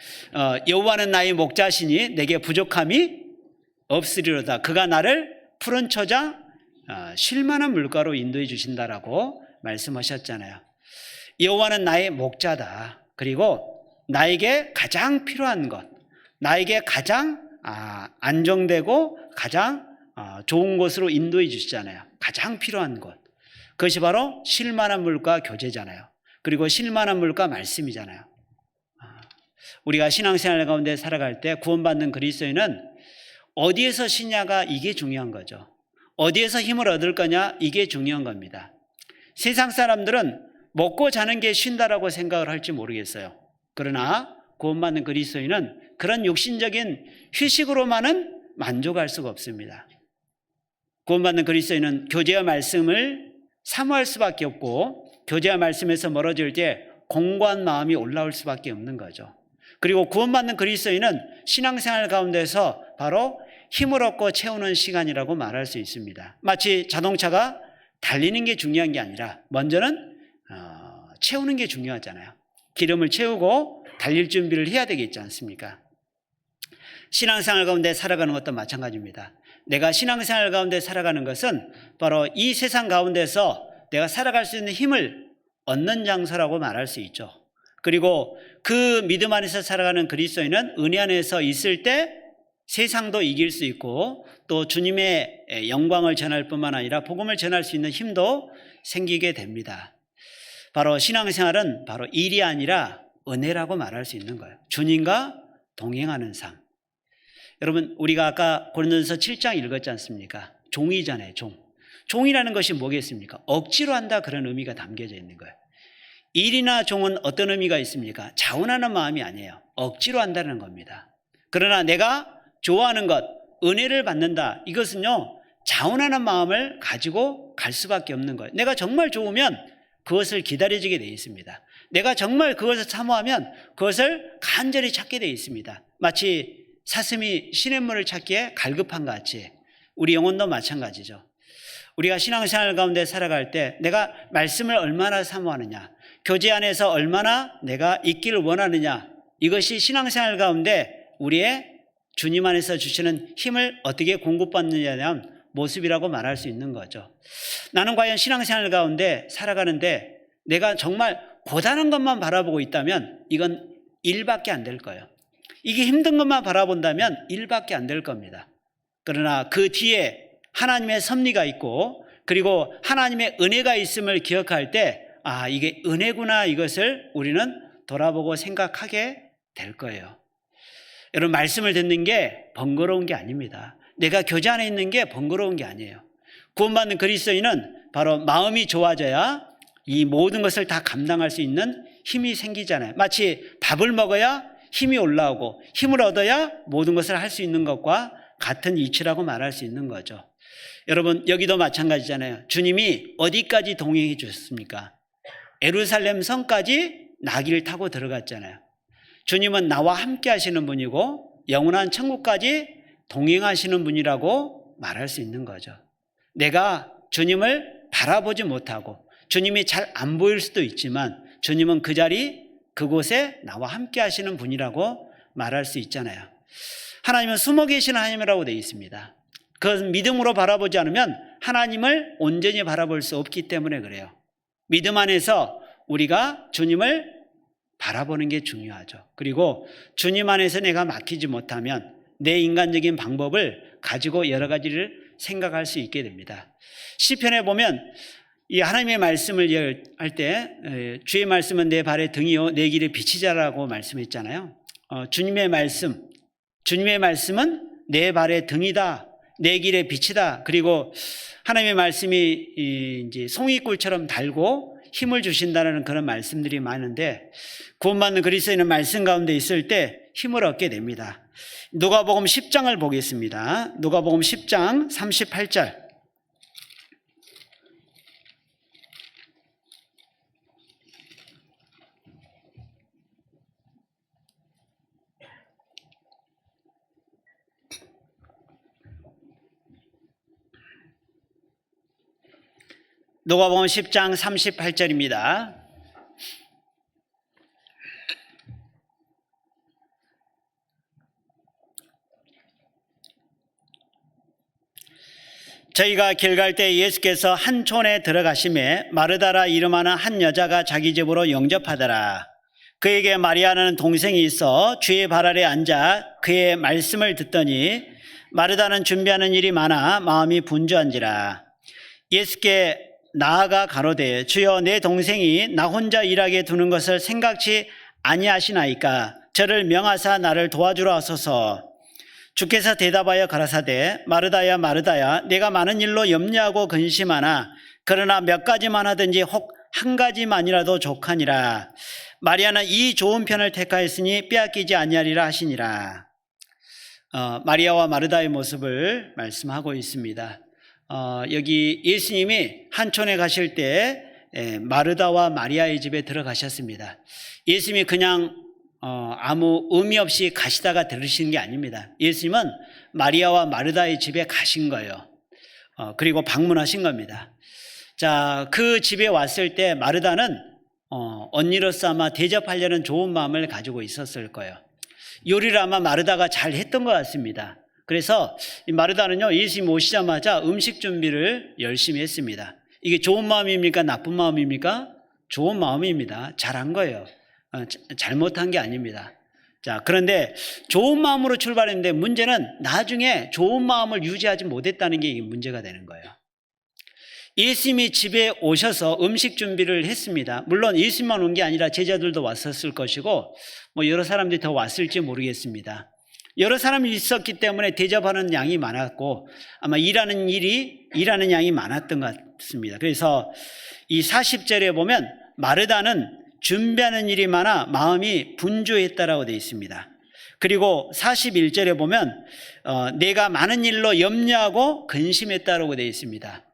여호와는 나의 목자시니 내게 부족함이 없으리로다. 그가 나를 푸른 초장 쉴만한 물가로 인도해 주신다라고 말씀하셨잖아요. 여호와는 나의 목자다. 그리고 나에게 가장 필요한 것, 나에게 가장 안정되고 가장 좋은 곳으로 인도해 주시잖아요. 가장 필요한 것. 그것이 바로 쉴만한 물과 교제잖아요. 그리고 쉴만한 물과 말씀이잖아요. 우리가 신앙생활 가운데 살아갈 때 구원받는 그리스도인은 어디에서 쉬냐가 이게 중요한 거죠. 어디에서 힘을 얻을 거냐 이게 중요한 겁니다. 세상 사람들은 먹고 자는 게 쉰다라고 생각을 할지 모르겠어요. 그러나 구원받는 그리스도인은 그런 육신적인 휴식으로만은 만족할 수가 없습니다. 구원받는 그리스도인은 교제와 말씀을 사모할 수밖에 없고 교제와 말씀에서 멀어질 때 공고한 마음이 올라올 수밖에 없는 거죠. 그리고 구원받는 그리스도인은 신앙생활 가운데서 바로 힘을 얻고 채우는 시간이라고 말할 수 있습니다. 마치 자동차가 달리는 게 중요한 게 아니라 먼저는 채우는 게 중요하잖아요. 기름을 채우고 달릴 준비를 해야 되겠지 않습니까? 신앙생활 가운데 살아가는 것도 마찬가지입니다. 내가 신앙생활 가운데 살아가는 것은 바로 이 세상 가운데서 내가 살아갈 수 있는 힘을 얻는 장소라고 말할 수 있죠. 그리고 그 믿음 안에서 살아가는 그리스도인은 은혜 안에서 있을 때 세상도 이길 수 있고 또 주님의 영광을 전할 뿐만 아니라 복음을 전할 수 있는 힘도 생기게 됩니다. 바로 신앙생활은 바로 일이 아니라 은혜라고 말할 수 있는 거예요. 주님과 동행하는 삶. 여러분, 우리가 아까 고린도전서 7장 읽었지 않습니까? 종이잖아요, 종. 종이라는 것이 뭐겠습니까? 억지로 한다, 그런 의미가 담겨져 있는 거예요. 일이나 종은 어떤 의미가 있습니까? 자원하는 마음이 아니에요. 억지로 한다는 겁니다. 그러나 내가 좋아하는 것, 은혜를 받는다. 이것은요, 자원하는 마음을 가지고 갈 수밖에 없는 거예요. 내가 정말 좋으면 그것을 기다려지게 되어 있습니다. 내가 정말 그것을 사모하면 그것을 간절히 찾게 되어 있습니다. 마치 사슴이 시냇물을 찾기에 갈급한 것 같이 우리 영혼도 마찬가지죠. 우리가 신앙생활 가운데 살아갈 때 내가 말씀을 얼마나 사모하느냐, 교제 안에서 얼마나 내가 있기를 원하느냐, 이것이 신앙생활 가운데 우리의 주님 안에서 주시는 힘을 어떻게 공급받느냐에 대한 모습이라고 말할 수 있는 거죠. 나는 과연 신앙생활 가운데 살아가는데 내가 정말 고단한 것만 바라보고 있다면 이건 일밖에 안 될 거예요. 이게 힘든 것만 바라본다면 일밖에 안 될 겁니다. 그러나 그 뒤에 하나님의 섭리가 있고 그리고 하나님의 은혜가 있음을 기억할 때 이게 은혜구나, 이것을 우리는 돌아보고 생각하게 될 거예요. 여러분, 말씀을 듣는 게 번거로운 게 아닙니다. 내가 교제 안에 있는 게 번거로운 게 아니에요. 구원받는 그리스도인은 바로 마음이 좋아져야 이 모든 것을 다 감당할 수 있는 힘이 생기잖아요. 마치 밥을 먹어야 힘이 올라오고 힘을 얻어야 모든 것을 할 수 있는 것과 같은 이치라고 말할 수 있는 거죠. 여러분, 여기도 마찬가지잖아요. 주님이 어디까지 동행해 주셨습니까? 예루살렘 성까지 나귀를 타고 들어갔잖아요. 주님은 나와 함께 하시는 분이고 영원한 천국까지 동행하시는 분이라고 말할 수 있는 거죠. 내가 주님을 바라보지 못하고 주님이 잘 안 보일 수도 있지만 주님은 그 자리 그곳에 나와 함께 하시는 분이라고 말할 수 있잖아요. 하나님은 숨어 계시는 하나님이라고 되어 있습니다. 그 믿음으로 바라보지 않으면 하나님을 온전히 바라볼 수 없기 때문에 그래요. 믿음 안에서 우리가 주님을 바라보는 게 중요하죠. 그리고 주님 안에서 내가 막히지 못하면 내 인간적인 방법을 가지고 여러 가지를 생각할 수 있게 됩니다. 시편에 보면 이 하나님의 말씀을 할 때 주의 말씀은 내 발의 등이요 내 길의 빛이자라고 말씀했잖아요. 주님의 말씀은 내 발의 등이다, 내 길의 빛이다. 그리고 하나님의 말씀이 이제 송이꿀처럼 달고 힘을 주신다는 그런 말씀들이 많은데 구원받는 그리스도인은 말씀 가운데 있을 때 힘을 얻게 됩니다. 누가복음 10장을 보겠습니다. 누가복음 10장 38절. 누가복음 10장 38절입니다. 저희가 길 갈 때 예수께서 한 촌에 들어가심에 마르다라 이름하는 한 여자가 자기 집으로 영접하더라. 그에게 마리아라는 동생이 있어 주의 발 아래 앉아 그의 말씀을 듣더니 마르다는 준비하는 일이 많아 마음이 분주한지라. 예수께 나아가 가로되 주여 내 동생이 나 혼자 일하게 두는 것을 생각지 아니하시나이까 저를 명하사 나를 도와주라 하소서. 주께서 대답하여 가라사대 마르다야 마르다야 내가 많은 일로 염려하고 근심하나 그러나 몇 가지만 하든지 혹 한 가지만이라도 족하니라. 마리아는 이 좋은 편을 택하였으니 빼앗기지 아니하리라 하시니라. 마리아와 마르다의 모습을 말씀하고 있습니다. 여기 예수님이 한촌에 가실 때 마르다와 마리아의 집에 들어가셨습니다. 예수님이 그냥 아무 의미 없이 가시다가 들으시는 게 아닙니다. 예수님은 마리아와 마르다의 집에 가신 거예요. 그리고 방문하신 겁니다. 자, 그 집에 왔을 때 마르다는 언니로서 아마 대접하려는 좋은 마음을 가지고 있었을 거예요. 요리를 아마 마르다가 잘 했던 것 같습니다. 그래서 이 마르다는요, 예수님 오시자마자 음식 준비를 열심히 했습니다. 이게 좋은 마음입니까? 나쁜 마음입니까? 좋은 마음입니다. 잘한 거예요. 잘못한 게 아닙니다. 자, 그런데 좋은 마음으로 출발했는데 문제는 나중에 좋은 마음을 유지하지 못했다는 게 문제가 되는 거예요. 예수님이 집에 오셔서 음식 준비를 했습니다. 물론 예수님만 온 게 아니라 제자들도 왔었을 것이고 여러 사람들이 더 왔을지 모르겠습니다. 여러 사람이 있었기 때문에 대접하는 양이 많았고 아마 일하는 양이 많았던 것 같습니다. 그래서 이 40절에 보면 마르다는 준비하는 일이 많아 마음이 분주했다라고 되어 있습니다. 그리고 41절에 보면 내가 많은 일로 염려하고 근심했다라고 되어 있습니다.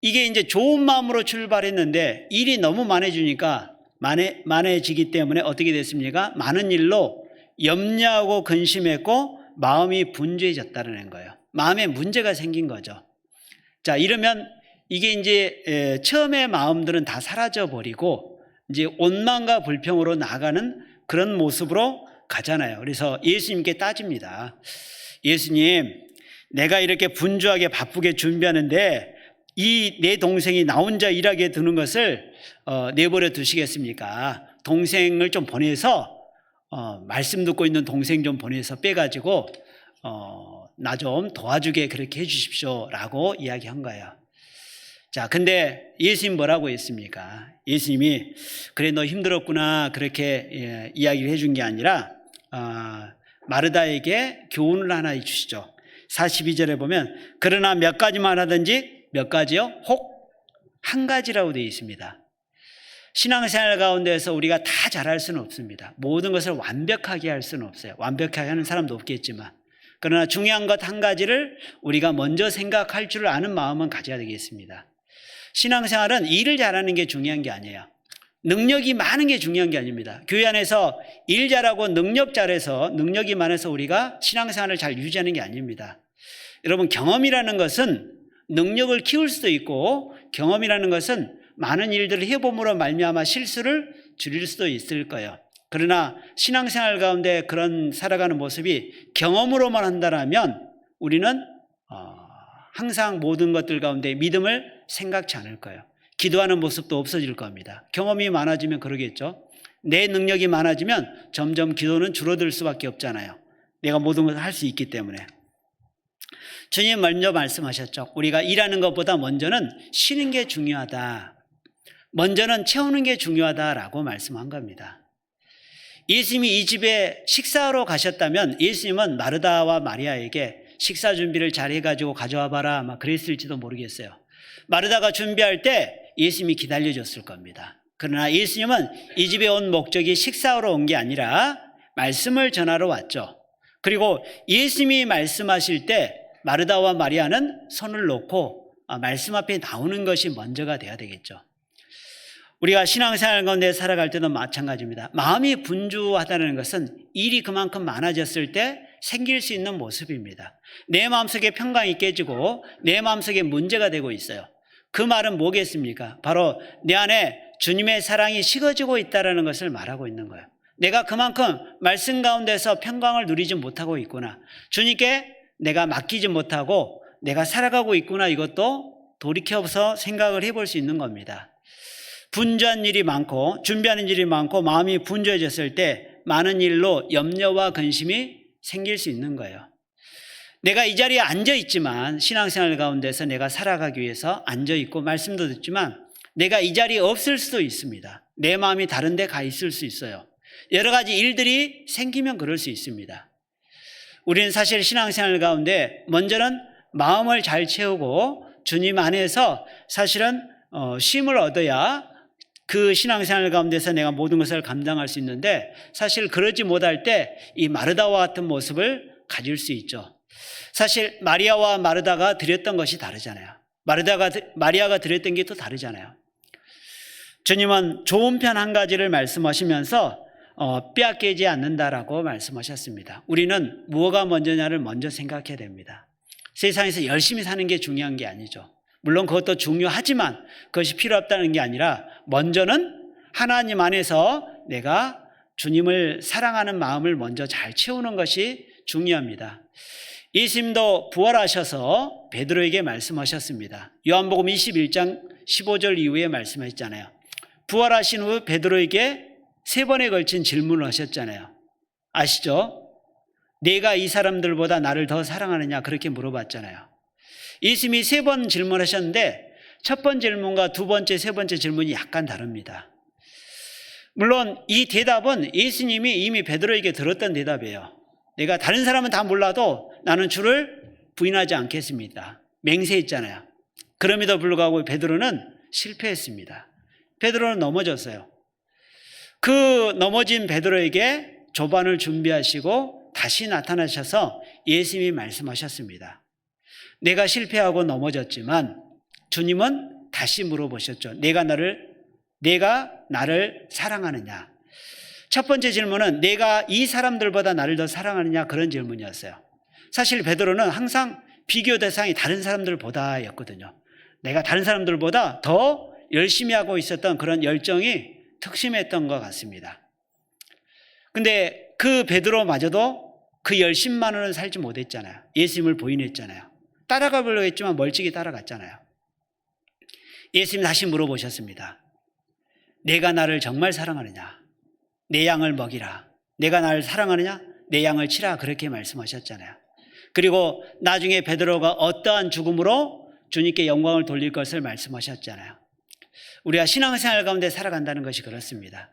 이게 이제 좋은 마음으로 출발했는데 일이 너무 많아지기 때문에 어떻게 됐습니까? 많은 일로 염려하고 근심했고 마음이 분주해졌다는 거예요. 마음에 문제가 생긴 거죠. 자, 이러면 이게 이제 처음에 마음들은 다 사라져 버리고 이제 원망과 불평으로 나아가는 그런 모습으로 가잖아요. 그래서 예수님께 따집니다. 예수님, 내가 이렇게 분주하게 바쁘게 준비하는데 이 내 동생이 나 혼자 일하게 두는 것을 내버려 두시겠습니까? 동생을 좀 보내서 말씀 듣고 있는 동생 좀 보내서 빼가지고 나 좀 도와주게 그렇게 해주십시오 라고 이야기한 거예요. 자, 근데 예수님 뭐라고 했습니까? 예수님이 그래 너 힘들었구나 그렇게 이야기를 해준 게 아니라 마르다에게 교훈을 하나 주시죠. 42절에 보면 그러나 몇 가지만 하든지 몇 가지요? 혹 한 가지라고 되어 있습니다. 신앙생활 가운데서 우리가 다 잘할 수는 없습니다. 모든 것을 완벽하게 할 수는 없어요. 완벽하게 하는 사람도 없겠지만, 그러나 중요한 것 한 가지를 우리가 먼저 생각할 줄 아는 마음은 가져야 되겠습니다. 신앙생활은 일을 잘하는 게 중요한 게 아니에요. 능력이 많은 게 중요한 게 아닙니다. 교회 안에서 일 잘하고 능력 잘해서 능력이 많아서 우리가 신앙생활을 잘 유지하는 게 아닙니다. 여러분, 경험이라는 것은 능력을 키울 수도 있고, 경험이라는 것은 많은 일들을 해봄으로 말미암아 실수를 줄일 수도 있을 거예요. 그러나 신앙생활 가운데 그런 살아가는 모습이 경험으로만 한다면 우리는 항상 모든 것들 가운데 믿음을 생각지 않을 거예요. 기도하는 모습도 없어질 겁니다. 경험이 많아지면 그러겠죠. 내 능력이 많아지면 점점 기도는 줄어들 수밖에 없잖아요. 내가 모든 것을 할 수 있기 때문에. 주님 먼저 말씀하셨죠. 우리가 일하는 것보다 먼저는 쉬는 게 중요하다. 먼저는 채우는 게 중요하다라고 말씀한 겁니다. 예수님이 이 집에 식사하러 가셨다면 예수님은 마르다와 마리아에게 식사 준비를 잘 해가지고 가져와 봐라 아마 그랬을지도 모르겠어요. 마르다가 준비할 때 예수님이 기다려줬을 겁니다. 그러나 예수님은 이 집에 온 목적이 식사하러 온 게 아니라 말씀을 전하러 왔죠. 그리고 예수님이 말씀하실 때 마르다와 마리아는 손을 놓고 말씀 앞에 나오는 것이 먼저가 돼야 되겠죠. 우리가 신앙생활 가운데 살아갈 때도 마찬가지입니다. 마음이 분주하다는 것은 일이 그만큼 많아졌을 때 생길 수 있는 모습입니다. 내 마음속에 평강이 깨지고 내 마음속에 문제가 되고 있어요. 그 말은 뭐겠습니까? 바로 내 안에 주님의 사랑이 식어지고 있다는 것을 말하고 있는 거예요. 내가 그만큼 말씀 가운데서 평강을 누리지 못하고 있구나. 주님께 내가 맡기지 못하고 내가 살아가고 있구나. 이것도 돌이켜서 생각을 해볼 수 있는 겁니다. 분주한 일이 많고 준비하는 일이 많고 마음이 분주해졌을 때 많은 일로 염려와 근심이 생길 수 있는 거예요. 내가 이 자리에 앉아있지만 신앙생활 가운데서 내가 살아가기 위해서 앉아있고 말씀도 듣지만 내가 이 자리에 없을 수도 있습니다. 내 마음이 다른 데 가 있을 수 있어요. 여러 가지 일들이 생기면 그럴 수 있습니다. 우리는 사실 신앙생활 가운데 먼저는 마음을 잘 채우고 주님 안에서 사실은 쉼을 얻어야 그 신앙생활 가운데서 내가 모든 것을 감당할 수 있는데 사실 그러지 못할 때 이 마르다와 같은 모습을 가질 수 있죠. 사실 마리아와 마르다가 드렸던 것이 다르잖아요. 마리아가 드렸던 게 또 다르잖아요. 주님은 좋은 편 한 가지를 말씀하시면서 빼앗기지 않는다라고 말씀하셨습니다. 우리는 무엇가 먼저냐를 먼저 생각해야 됩니다. 세상에서 열심히 사는 게 중요한 게 아니죠. 물론 그것도 중요하지만 그것이 필요 없다는 게 아니라 먼저는 하나님 안에서 내가 주님을 사랑하는 마음을 먼저 잘 채우는 것이 중요합니다. 예수님도 부활하셔서 베드로에게 말씀하셨습니다. 요한복음 21장 15절 이후에 말씀하셨잖아요. 부활하신 후 베드로에게 3번에 걸친 질문을 하셨잖아요. 아시죠? 내가 이 사람들보다 나를 더 사랑하느냐 그렇게 물어봤잖아요. 예수님이 3번 질문하셨는데 첫 번째 질문과 두 번째, 세 번째 질문이 약간 다릅니다. 물론 이 대답은 예수님이 이미 베드로에게 들었던 대답이에요. 내가 다른 사람은 다 몰라도 나는 주를 부인하지 않겠습니다. 맹세했잖아요. 그럼에도 불구하고 베드로는 실패했습니다. 베드로는 넘어졌어요. 그 넘어진 베드로에게 조반을 준비하시고 다시 나타나셔서 예수님이 말씀하셨습니다. 내가 실패하고 넘어졌지만 주님은 다시 물어보셨죠. 내가 나를 사랑하느냐? 첫 번째 질문은 내가 이 사람들보다 나를 더 사랑하느냐 그런 질문이었어요. 사실 베드로는 항상 비교 대상이 다른 사람들보다였거든요. 내가 다른 사람들보다 더 열심히 하고 있었던 그런 열정이 특심했던 것 같습니다. 근데 그 베드로마저도 그 열심만으로는 살지 못했잖아요. 예수님을 부인했잖아요. 따라가려고 했지만 멀찍이 따라갔잖아요. 예수님이 다시 물어보셨습니다. 내가 나를 정말 사랑하느냐? 내 양을 먹이라. 내가 나를 사랑하느냐? 내 양을 치라. 그렇게 말씀하셨잖아요. 그리고 나중에 베드로가 어떠한 죽음으로 주님께 영광을 돌릴 것을 말씀하셨잖아요. 우리가 신앙생활 가운데 살아간다는 것이 그렇습니다.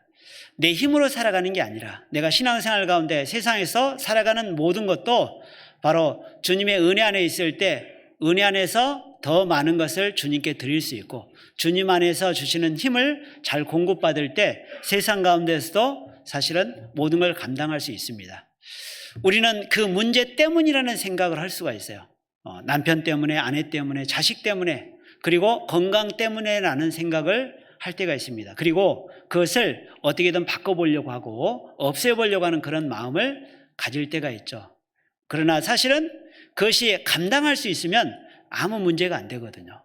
내 힘으로 살아가는 게 아니라 내가 신앙생활 가운데 세상에서 살아가는 모든 것도 바로 주님의 은혜 안에 있을 때 은혜 안에서 더 많은 것을 주님께 드릴 수 있고 주님 안에서 주시는 힘을 잘 공급받을 때 세상 가운데서도 사실은 모든 걸 감당할 수 있습니다. 우리는 그 문제 때문이라는 생각을 할 수가 있어요. 남편 때문에, 아내 때문에, 자식 때문에, 그리고 건강 때문에라는 생각을 할 때가 있습니다. 그리고 그것을 어떻게든 바꿔보려고 하고 없애보려고 하는 그런 마음을 가질 때가 있죠. 그러나 사실은 그것이 감당할 수 있으면 아무 문제가 안 되거든요.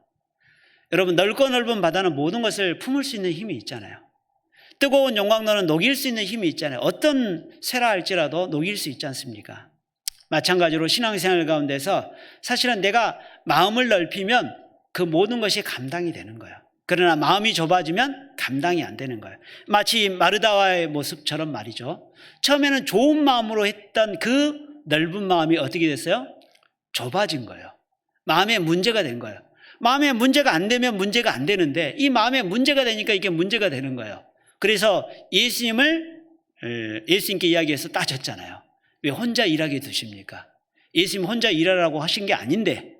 여러분, 넓고 넓은 바다는 모든 것을 품을 수 있는 힘이 있잖아요. 뜨거운 용광로는 녹일 수 있는 힘이 있잖아요. 어떤 쇠라 할지라도 녹일 수 있지 않습니까? 마찬가지로 신앙생활 가운데서 사실은 내가 마음을 넓히면 그 모든 것이 감당이 되는 거예요. 그러나 마음이 좁아지면 감당이 안 되는 거예요. 마치 마르다와의 모습처럼 말이죠. 처음에는 좋은 마음으로 했던 그 넓은 마음이 어떻게 됐어요? 좁아진 거예요. 마음에 문제가 된 거예요. 마음에 문제가 안 되면 문제가 안 되는데 이 마음에 문제가 되니까 이게 문제가 되는 거예요. 그래서 예수님께 이야기해서 따졌잖아요. 왜 혼자 일하게 두십니까? 예수님 혼자 일하라고 하신 게 아닌데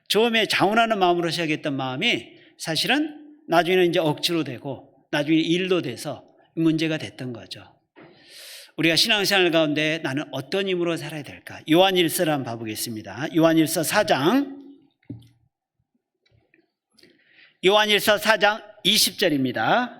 처음에 자원하는 마음으로 시작했던 마음이 사실은 나중에는 이제 억지로 되고 나중에 일도 돼서 문제가 됐던 거죠. 우리가 신앙생활 가운데 나는 어떤 힘으로 살아야 될까? 요한일서를 한번 봐보겠습니다. 요한일서 4장 20절입니다.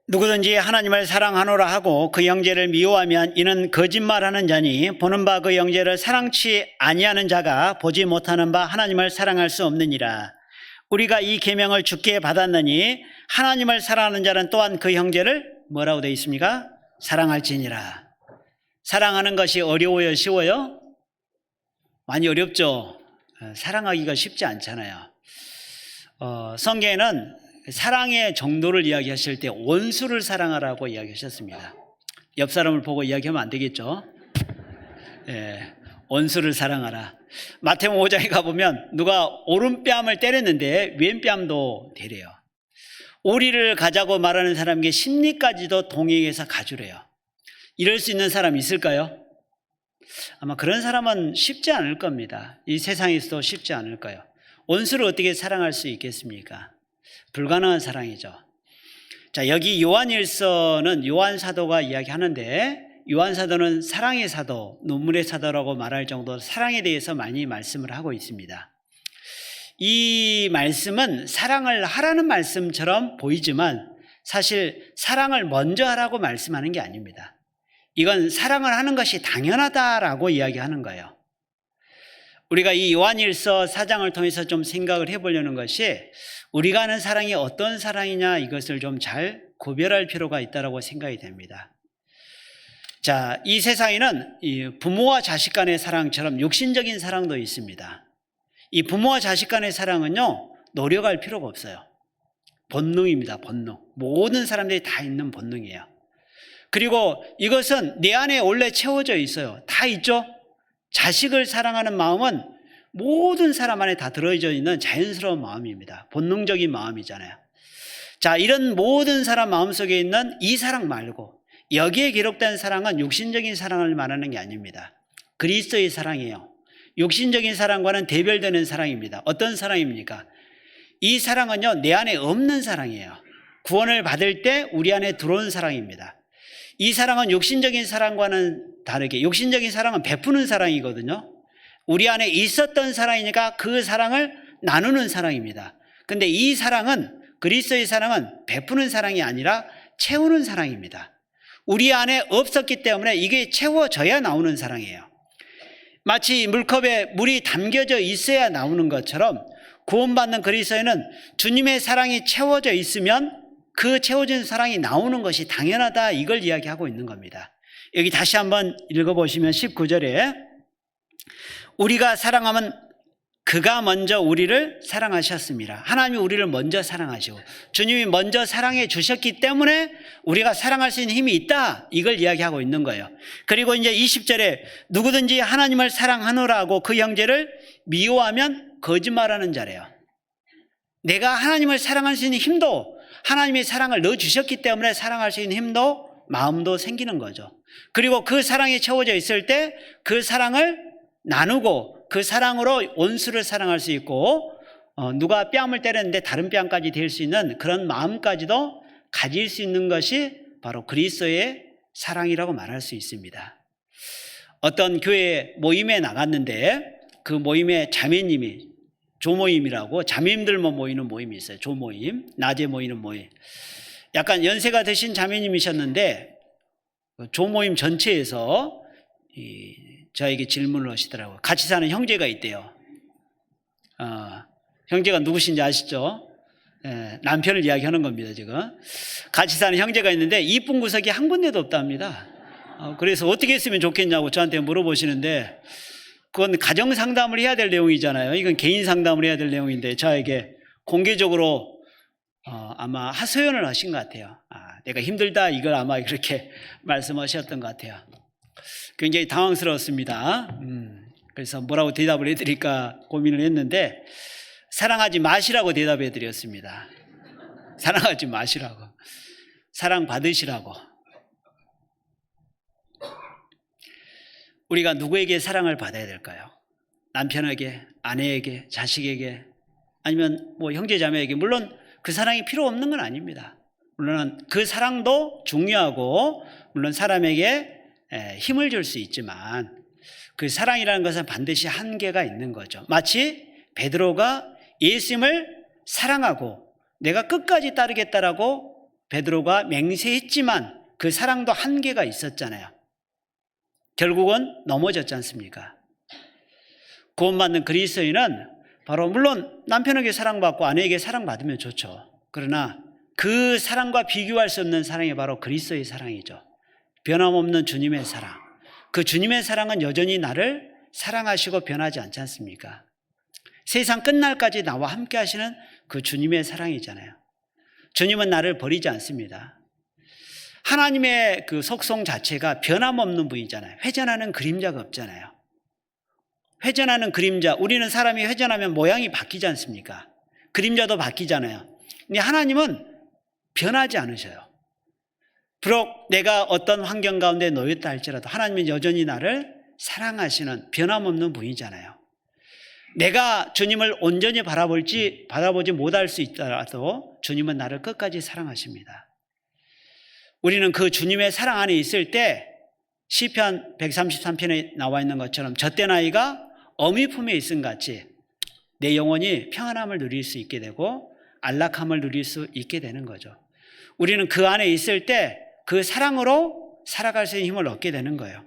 누구든지 하나님을 사랑하노라 하고 그 형제를 미워하면 이는 거짓말하는 자니 보는 바 그 형제를 사랑치 아니하는 자가 보지 못하는 바 하나님을 사랑할 수 없느니라. 우리가 이 계명을 주께 받았느니 하나님을 사랑하는 자는 또한 그 형제를 뭐라고 되어 있습니까? 사랑할지니라. 사랑하는 것이 어려워요? 쉬워요? 많이 어렵죠. 사랑하기가 쉽지 않잖아요. 성경에는 사랑의 정도를 이야기하실 때 원수를 사랑하라고 이야기하셨습니다. 옆 사람을 보고 이야기하면 안 되겠죠. 원수를 사랑하라. 마태복음 5장에 가보면 누가 오른뺨을 때렸는데 왼뺨도 대래요. 오리를 가자고 말하는 사람에게 심리까지도 동행해서 가주래요. 이럴 수 있는 사람 있을까요? 아마 그런 사람은 쉽지 않을 겁니다. 이 세상에서도 쉽지 않을 거예요. 원수를 어떻게 사랑할 수 있겠습니까? 불가능한 사랑이죠. 자, 여기 요한일서는 요한 사도가 이야기하는데 요한 사도는 사랑의 사도, 눈물의 사도라고 말할 정도로 사랑에 대해서 많이 말씀을 하고 있습니다. 이 말씀은 사랑을 하라는 말씀처럼 보이지만 사실 사랑을 먼저 하라고 말씀하는 게 아닙니다. 이건 사랑을 하는 것이 당연하다라고 이야기하는 거예요. 우리가 이 요한일서 4장을 통해서 좀 생각을 해보려는 것이 우리가 하는 사랑이 어떤 사랑이냐 이것을 좀 잘 구별할 필요가 있다고 생각이 됩니다. 자, 이 세상에는 이 부모와 자식 간의 사랑처럼 육신적인 사랑도 있습니다. 이 부모와 자식 간의 사랑은요, 노력할 필요가 없어요. 본능입니다, 본능. 모든 사람들이 다 있는 본능이에요. 그리고 이것은 내 안에 원래 채워져 있어요. 다 있죠? 자식을 사랑하는 마음은 모든 사람 안에 다 들어져 있는 자연스러운 마음입니다. 본능적인 마음이잖아요. 자, 이런 모든 사람 마음속에 있는 이 사랑 말고 여기에 기록된 사랑은 육신적인 사랑을 말하는 게 아닙니다. 그리스도의 사랑이에요. 육신적인 사랑과는 대별되는 사랑입니다. 어떤 사랑입니까? 이 사랑은요, 내 안에 없는 사랑이에요. 구원을 받을 때 우리 안에 들어온 사랑입니다. 이 사랑은 육신적인 사랑과는 다르게 육신적인 사랑은 베푸는 사랑이거든요. 우리 안에 있었던 사랑이니까 그 사랑을 나누는 사랑입니다. 근데 이 사랑은, 그리스도의 사랑은 베푸는 사랑이 아니라 채우는 사랑입니다. 우리 안에 없었기 때문에 이게 채워져야 나오는 사랑이에요. 마치 물컵에 물이 담겨져 있어야 나오는 것처럼 구원받는 그리스도인은 주님의 사랑이 채워져 있으면 그 채워진 사랑이 나오는 것이 당연하다, 이걸 이야기하고 있는 겁니다. 여기 다시 한번 읽어보시면 19절에 우리가 사랑하면 그가 먼저 우리를 사랑하셨습니다. 하나님이 우리를 먼저 사랑하시고 주님이 먼저 사랑해 주셨기 때문에 우리가 사랑할 수 있는 힘이 있다, 이걸 이야기하고 있는 거예요. 그리고 이제 20절에 누구든지 하나님을 사랑하노라고 그 형제를 미워하면 거짓말하는 자래요. 내가 하나님을 사랑할 수 있는 힘도, 하나님의 사랑을 넣어주셨기 때문에 사랑할 수 있는 힘도 마음도 생기는 거죠. 그리고 그 사랑이 채워져 있을 때 그 사랑을 나누고 그 사랑으로 원수를 사랑할 수 있고, 누가 뺨을 때렸는데 다른 뺨까지 댈 수 있는 그런 마음까지도 가질 수 있는 것이 바로 그리스도의 사랑이라고 말할 수 있습니다. 어떤 교회 모임에 나갔는데 그 모임에 자매님이, 조모임이라고 자매님들만 모이는 모임이 있어요. 조모임, 낮에 모이는 모임. 약간 연세가 드신 자매님이셨는데 조모임 전체에서 저에게 질문을 하시더라고요. 같이 사는 형제가 있대요. 형제가 누구신지 아시죠? 남편을 이야기하는 겁니다, 지금. 같이 사는 형제가 있는데 이쁜 구석이 한 군데도 없답니다. 그래서 어떻게 했으면 좋겠냐고 저한테 물어보시는데, 그건 가정 상담을 해야 될 내용이잖아요. 이건 개인 상담을 해야 될 내용인데 저에게 공개적으로 아마 하소연을 하신 것 같아요. 내가 힘들다, 이걸 아마 그렇게 말씀하셨던 것 같아요. 굉장히 당황스러웠습니다. 그래서 뭐라고 대답을 해드릴까 고민을 했는데 사랑하지 마시라고 대답해 드렸습니다. 사랑하지 마시라고, 사랑 받으시라고. 우리가 누구에게 사랑을 받아야 될까요? 남편에게, 아내에게, 자식에게, 아니면 뭐 형제자매에게. 물론 그 사랑이 필요 없는 건 아닙니다. 물론 그 사랑도 중요하고 물론 사람에게 힘을 줄 수 있지만 그 사랑이라는 것은 반드시 한계가 있는 거죠. 마치 베드로가 예수님을 사랑하고 내가 끝까지 따르겠다라고 베드로가 맹세했지만 그 사랑도 한계가 있었잖아요. 결국은 넘어졌지 않습니까? 구원받는 그리스도인은 바로 물론 남편에게 사랑받고 아내에게 사랑받으면 좋죠. 그러나 그 사랑과 비교할 수 없는 사랑이 바로 그리스도의 사랑이죠. 변함없는 주님의 사랑. 그 주님의 사랑은 여전히 나를 사랑하시고 변하지 않지 않습니까? 세상 끝날까지 나와 함께 하시는 그 주님의 사랑이잖아요. 주님은 나를 버리지 않습니다. 하나님의 그 속성 자체가 변함없는 분이잖아요. 회전하는 그림자가 없잖아요. 회전하는 그림자, 우리는 사람이 회전하면 모양이 바뀌지 않습니까? 그림자도 바뀌잖아요. 근데 하나님은 변하지 않으셔요. 비록 내가 어떤 환경 가운데 놓였다 할지라도 하나님은 여전히 나를 사랑하시는 변함없는 분이잖아요. 내가 주님을 온전히 바라보지 못할 수 있더라도 주님은 나를 끝까지 사랑하십니다. 우리는 그 주님의 사랑 안에 있을 때 시편 133편에 나와 있는 것처럼 젖된 아이가 어미 품에 있음 같이 내 영혼이 평안함을 누릴 수 있게 되고 안락함을 누릴 수 있게 되는 거죠. 우리는 그 안에 있을 때 그 사랑으로 살아갈 수 있는 힘을 얻게 되는 거예요.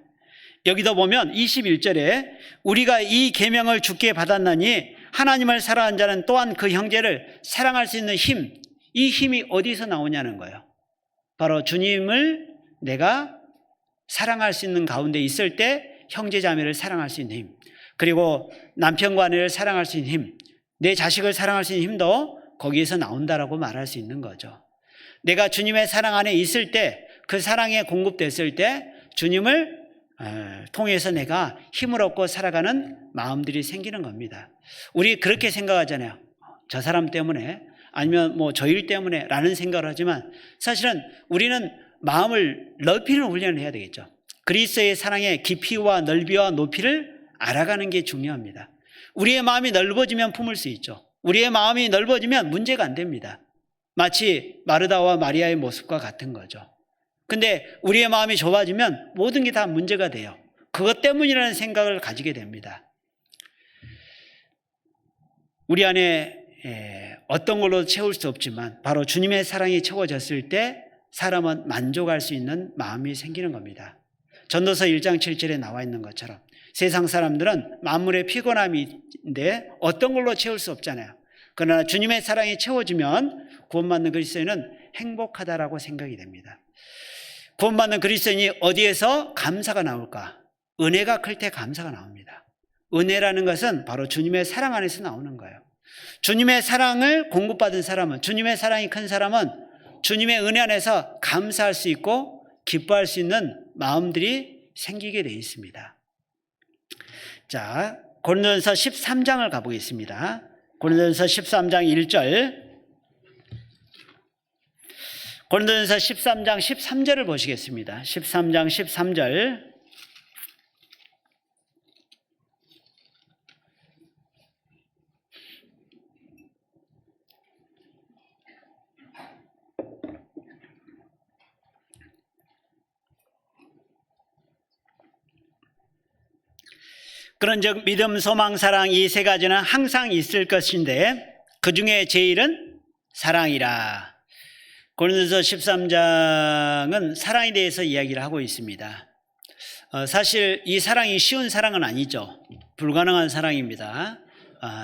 여기도 보면 21절에 우리가 이 계명을 주께 받았나니 하나님을 사랑하는 자는 또한 그 형제를 사랑할 수 있는 힘, 이 힘이 어디서 나오냐는 거예요. 바로 주님을 내가 사랑할 수 있는 가운데 있을 때 형제 자매를 사랑할 수 있는 힘, 그리고 남편과 아내를 사랑할 수 있는 힘, 내 자식을 사랑할 수 있는 힘도 거기에서 나온다라고 말할 수 있는 거죠. 내가 주님의 사랑 안에 있을 때, 그 사랑에 공급됐을 때 주님을 통해서 내가 힘을 얻고 살아가는 마음들이 생기는 겁니다. 우리 그렇게 생각하잖아요. 저 사람 때문에, 아니면 뭐 저 일 때문에 라는 생각을 하지만 사실은 우리는 마음을 넓히는 훈련을 해야 되겠죠. 그리스도의 사랑의 깊이와 넓이와 높이를 알아가는 게 중요합니다. 우리의 마음이 넓어지면 품을 수 있죠. 우리의 마음이 넓어지면 문제가 안 됩니다. 마치 마르다와 마리아의 모습과 같은 거죠. 근데 우리의 마음이 좁아지면 모든 게 다 문제가 돼요. 그것 때문이라는 생각을 가지게 됩니다. 우리 안에 어떤 걸로 채울 수 없지만 바로 주님의 사랑이 채워졌을 때 사람은 만족할 수 있는 마음이 생기는 겁니다. 전도서 1장 7절에 나와 있는 것처럼 세상 사람들은 만물의 피곤함인데 어떤 걸로 채울 수 없잖아요. 그러나 주님의 사랑이 채워지면 구원받는 그리스도인은 행복하다라고 생각이 됩니다. 구원받는 그리스도인이 어디에서 감사가 나올까? 은혜가 클 때 감사가 나옵니다. 은혜라는 것은 바로 주님의 사랑 안에서 나오는 거예요. 주님의 사랑을 공급받은 사람은, 주님의 사랑이 큰 사람은 주님의 은혜 안에서 감사할 수 있고 기뻐할 수 있는 마음들이 생기게 되어 있습니다. 자, 고린도전서 13장을 가보겠습니다. 고린도전서 13장 1절, 고린도전서 13장 13절을 보시겠습니다. 13장 13절. 그런즉 믿음, 소망, 사랑 이 세 가지는 항상 있을 것인데 그 중에 제일은 사랑이라. 고린도서 13장은 사랑에 대해서 이야기를 하고 있습니다. 사실 이 사랑이 쉬운 사랑은 아니죠. 불가능한 사랑입니다.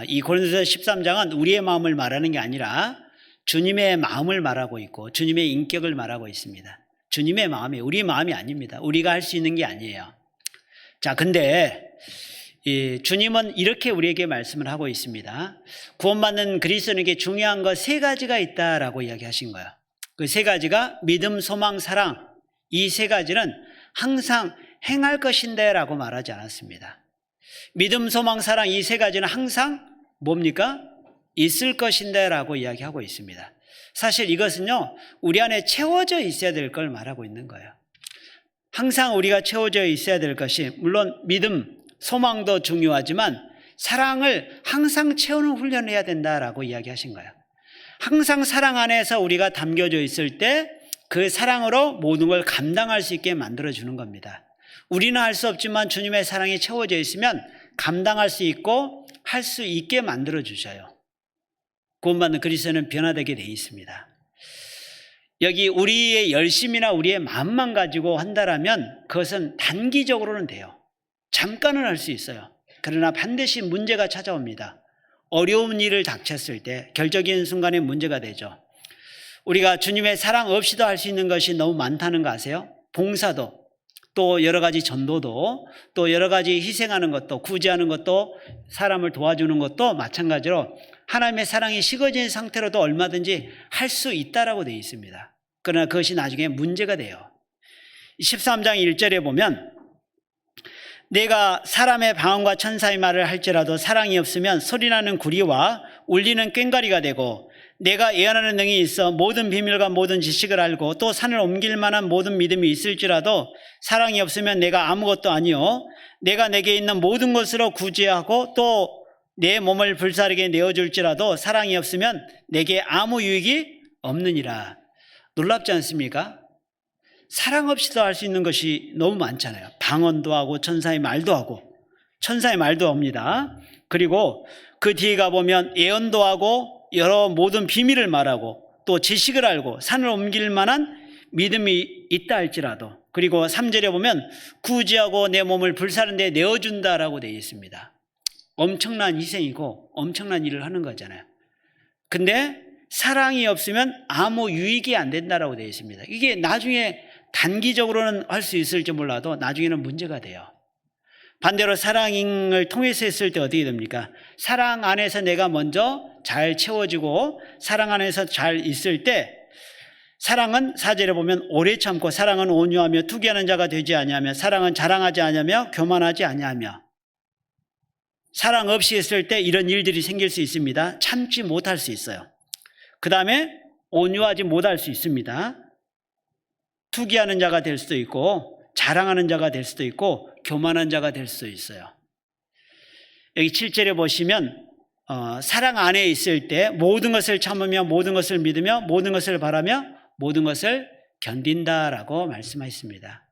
이 고린도서 13장은 우리의 마음을 말하는 게 아니라 주님의 마음을 말하고 있고 주님의 인격을 말하고 있습니다. 주님의 마음이 우리 마음이 아닙니다. 우리가 할 수 있는 게 아니에요. 자, 근데 주님은 이렇게 우리에게 말씀을 하고 있습니다. 구원받는 그리스도인에게 중요한 것 세 가지가 있다라고 이야기하신 거예요. 그 세 가지가 믿음, 소망, 사랑, 이 세 가지는 항상 행할 것인데 라고 말하지 않았습니다. 믿음, 소망, 사랑 이 세 가지는 항상 뭡니까? 있을 것인데 라고 이야기하고 있습니다. 사실 이것은요, 우리 안에 채워져 있어야 될 걸 말하고 있는 거예요. 항상 우리가 채워져 있어야 될 것이, 물론 믿음, 소망도 중요하지만 사랑을 항상 채우는 훈련을 해야 된다라고 이야기하신 거예요. 항상 사랑 안에서 우리가 담겨져 있을 때 그 사랑으로 모든 걸 감당할 수 있게 만들어주는 겁니다. 우리는 할 수 없지만 주님의 사랑이 채워져 있으면 감당할 수 있고 할 수 있게 만들어주셔요. 구원받는 그리스도는 변화되게 돼 있습니다. 여기 우리의 열심이나 우리의 마음만 가지고 한다라면 그것은 단기적으로는 돼요. 잠깐은 할 수 있어요. 그러나 반드시 문제가 찾아옵니다. 어려운 일을 닥쳤을 때 결정적인 순간에 문제가 되죠. 우리가 주님의 사랑 없이도 할 수 있는 것이 너무 많다는 거 아세요? 봉사도, 또 여러 가지 전도도, 또 여러 가지 희생하는 것도, 구제하는 것도, 사람을 도와주는 것도 마찬가지로 하나님의 사랑이 식어진 상태로도 얼마든지 할 수 있다라고 되어 있습니다. 그러나 그것이 나중에 문제가 돼요. 13장 1절에 보면 내가 사람의 방언과 천사의 말을 할지라도 사랑이 없으면 소리나는 구리와 울리는 꽹과리가 되고 내가 예언하는 능이 있어 모든 비밀과 모든 지식을 알고 또 산을 옮길 만한 모든 믿음이 있을지라도 사랑이 없으면 내가 아무것도 아니요 내가 내게 있는 모든 것으로 구제하고 또 내 몸을 불사르게 내어줄지라도 사랑이 없으면 내게 아무 유익이 없느니라. 놀랍지 않습니까? 사랑 없이도 할 수 있는 것이 너무 많잖아요. 방언도 하고 천사의 말도 하고, 천사의 말도 합니다. 그리고 그 뒤에 가보면 예언도 하고 여러 모든 비밀을 말하고 또 지식을 알고 산을 옮길 만한 믿음이 있다 할지라도, 그리고 3절에 보면 구제하고 내 몸을 불사른 데 내어준다라고 되어 있습니다. 엄청난 희생이고 엄청난 일을 하는 거잖아요. 근데 사랑이 없으면 아무 유익이 안 된다라고 되어 있습니다. 이게 나중에 단기적으로는 할 수 있을지 몰라도 나중에는 문제가 돼요. 반대로 사랑을 통해서 했을 때 어떻게 됩니까? 사랑 안에서 내가 먼저 잘 채워지고 사랑 안에서 잘 있을 때, 사랑은 4절에 보면 오래 참고 사랑은 온유하며 투기하는 자가 되지 아니하며 사랑은 자랑하지 아니하며 교만하지 아니하며. 사랑 없이 했을 때 이런 일들이 생길 수 있습니다. 참지 못할 수 있어요. 그 다음에 온유하지 못할 수 있습니다. 투기하는 자가 될 수도 있고 자랑하는 자가 될 수도 있고 교만한 자가 될 수도 있어요. 여기 7절에 보시면 사랑 안에 있을 때 모든 것을 참으며 모든 것을 믿으며 모든 것을 바라며 모든 것을 견딘다라고 말씀하셨습니다.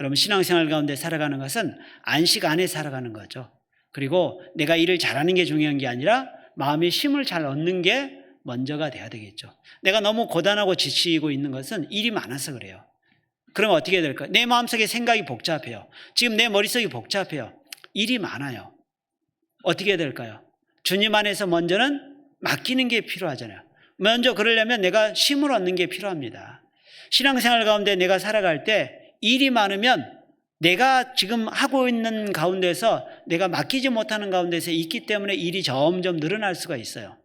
여러분, 신앙생활 가운데 살아가는 것은 안식 안에 살아가는 거죠. 그리고 내가 일을 잘하는 게 중요한 게 아니라 마음의 쉼을 잘 얻는 게 먼저가 돼야 되겠죠. 내가 너무 고단하고 지치고 있는 것은 일이 많아서 그래요. 그러면 어떻게 될까요? 내 마음속에 생각이 복잡해요. 지금 내 머릿속이 복잡해요. 일이 많아요. 어떻게 될까요? 주님 안에서 먼저는 맡기는 게 필요하잖아요. 먼저 그러려면 내가 쉼을 얻는 게 필요합니다. 신앙생활 가운데 내가 살아갈 때 일이 많으면 내가 지금 하고 있는 가운데서 내가 맡기지 못하는 가운데서 있기 때문에 일이 점점 늘어날 수가 있어요.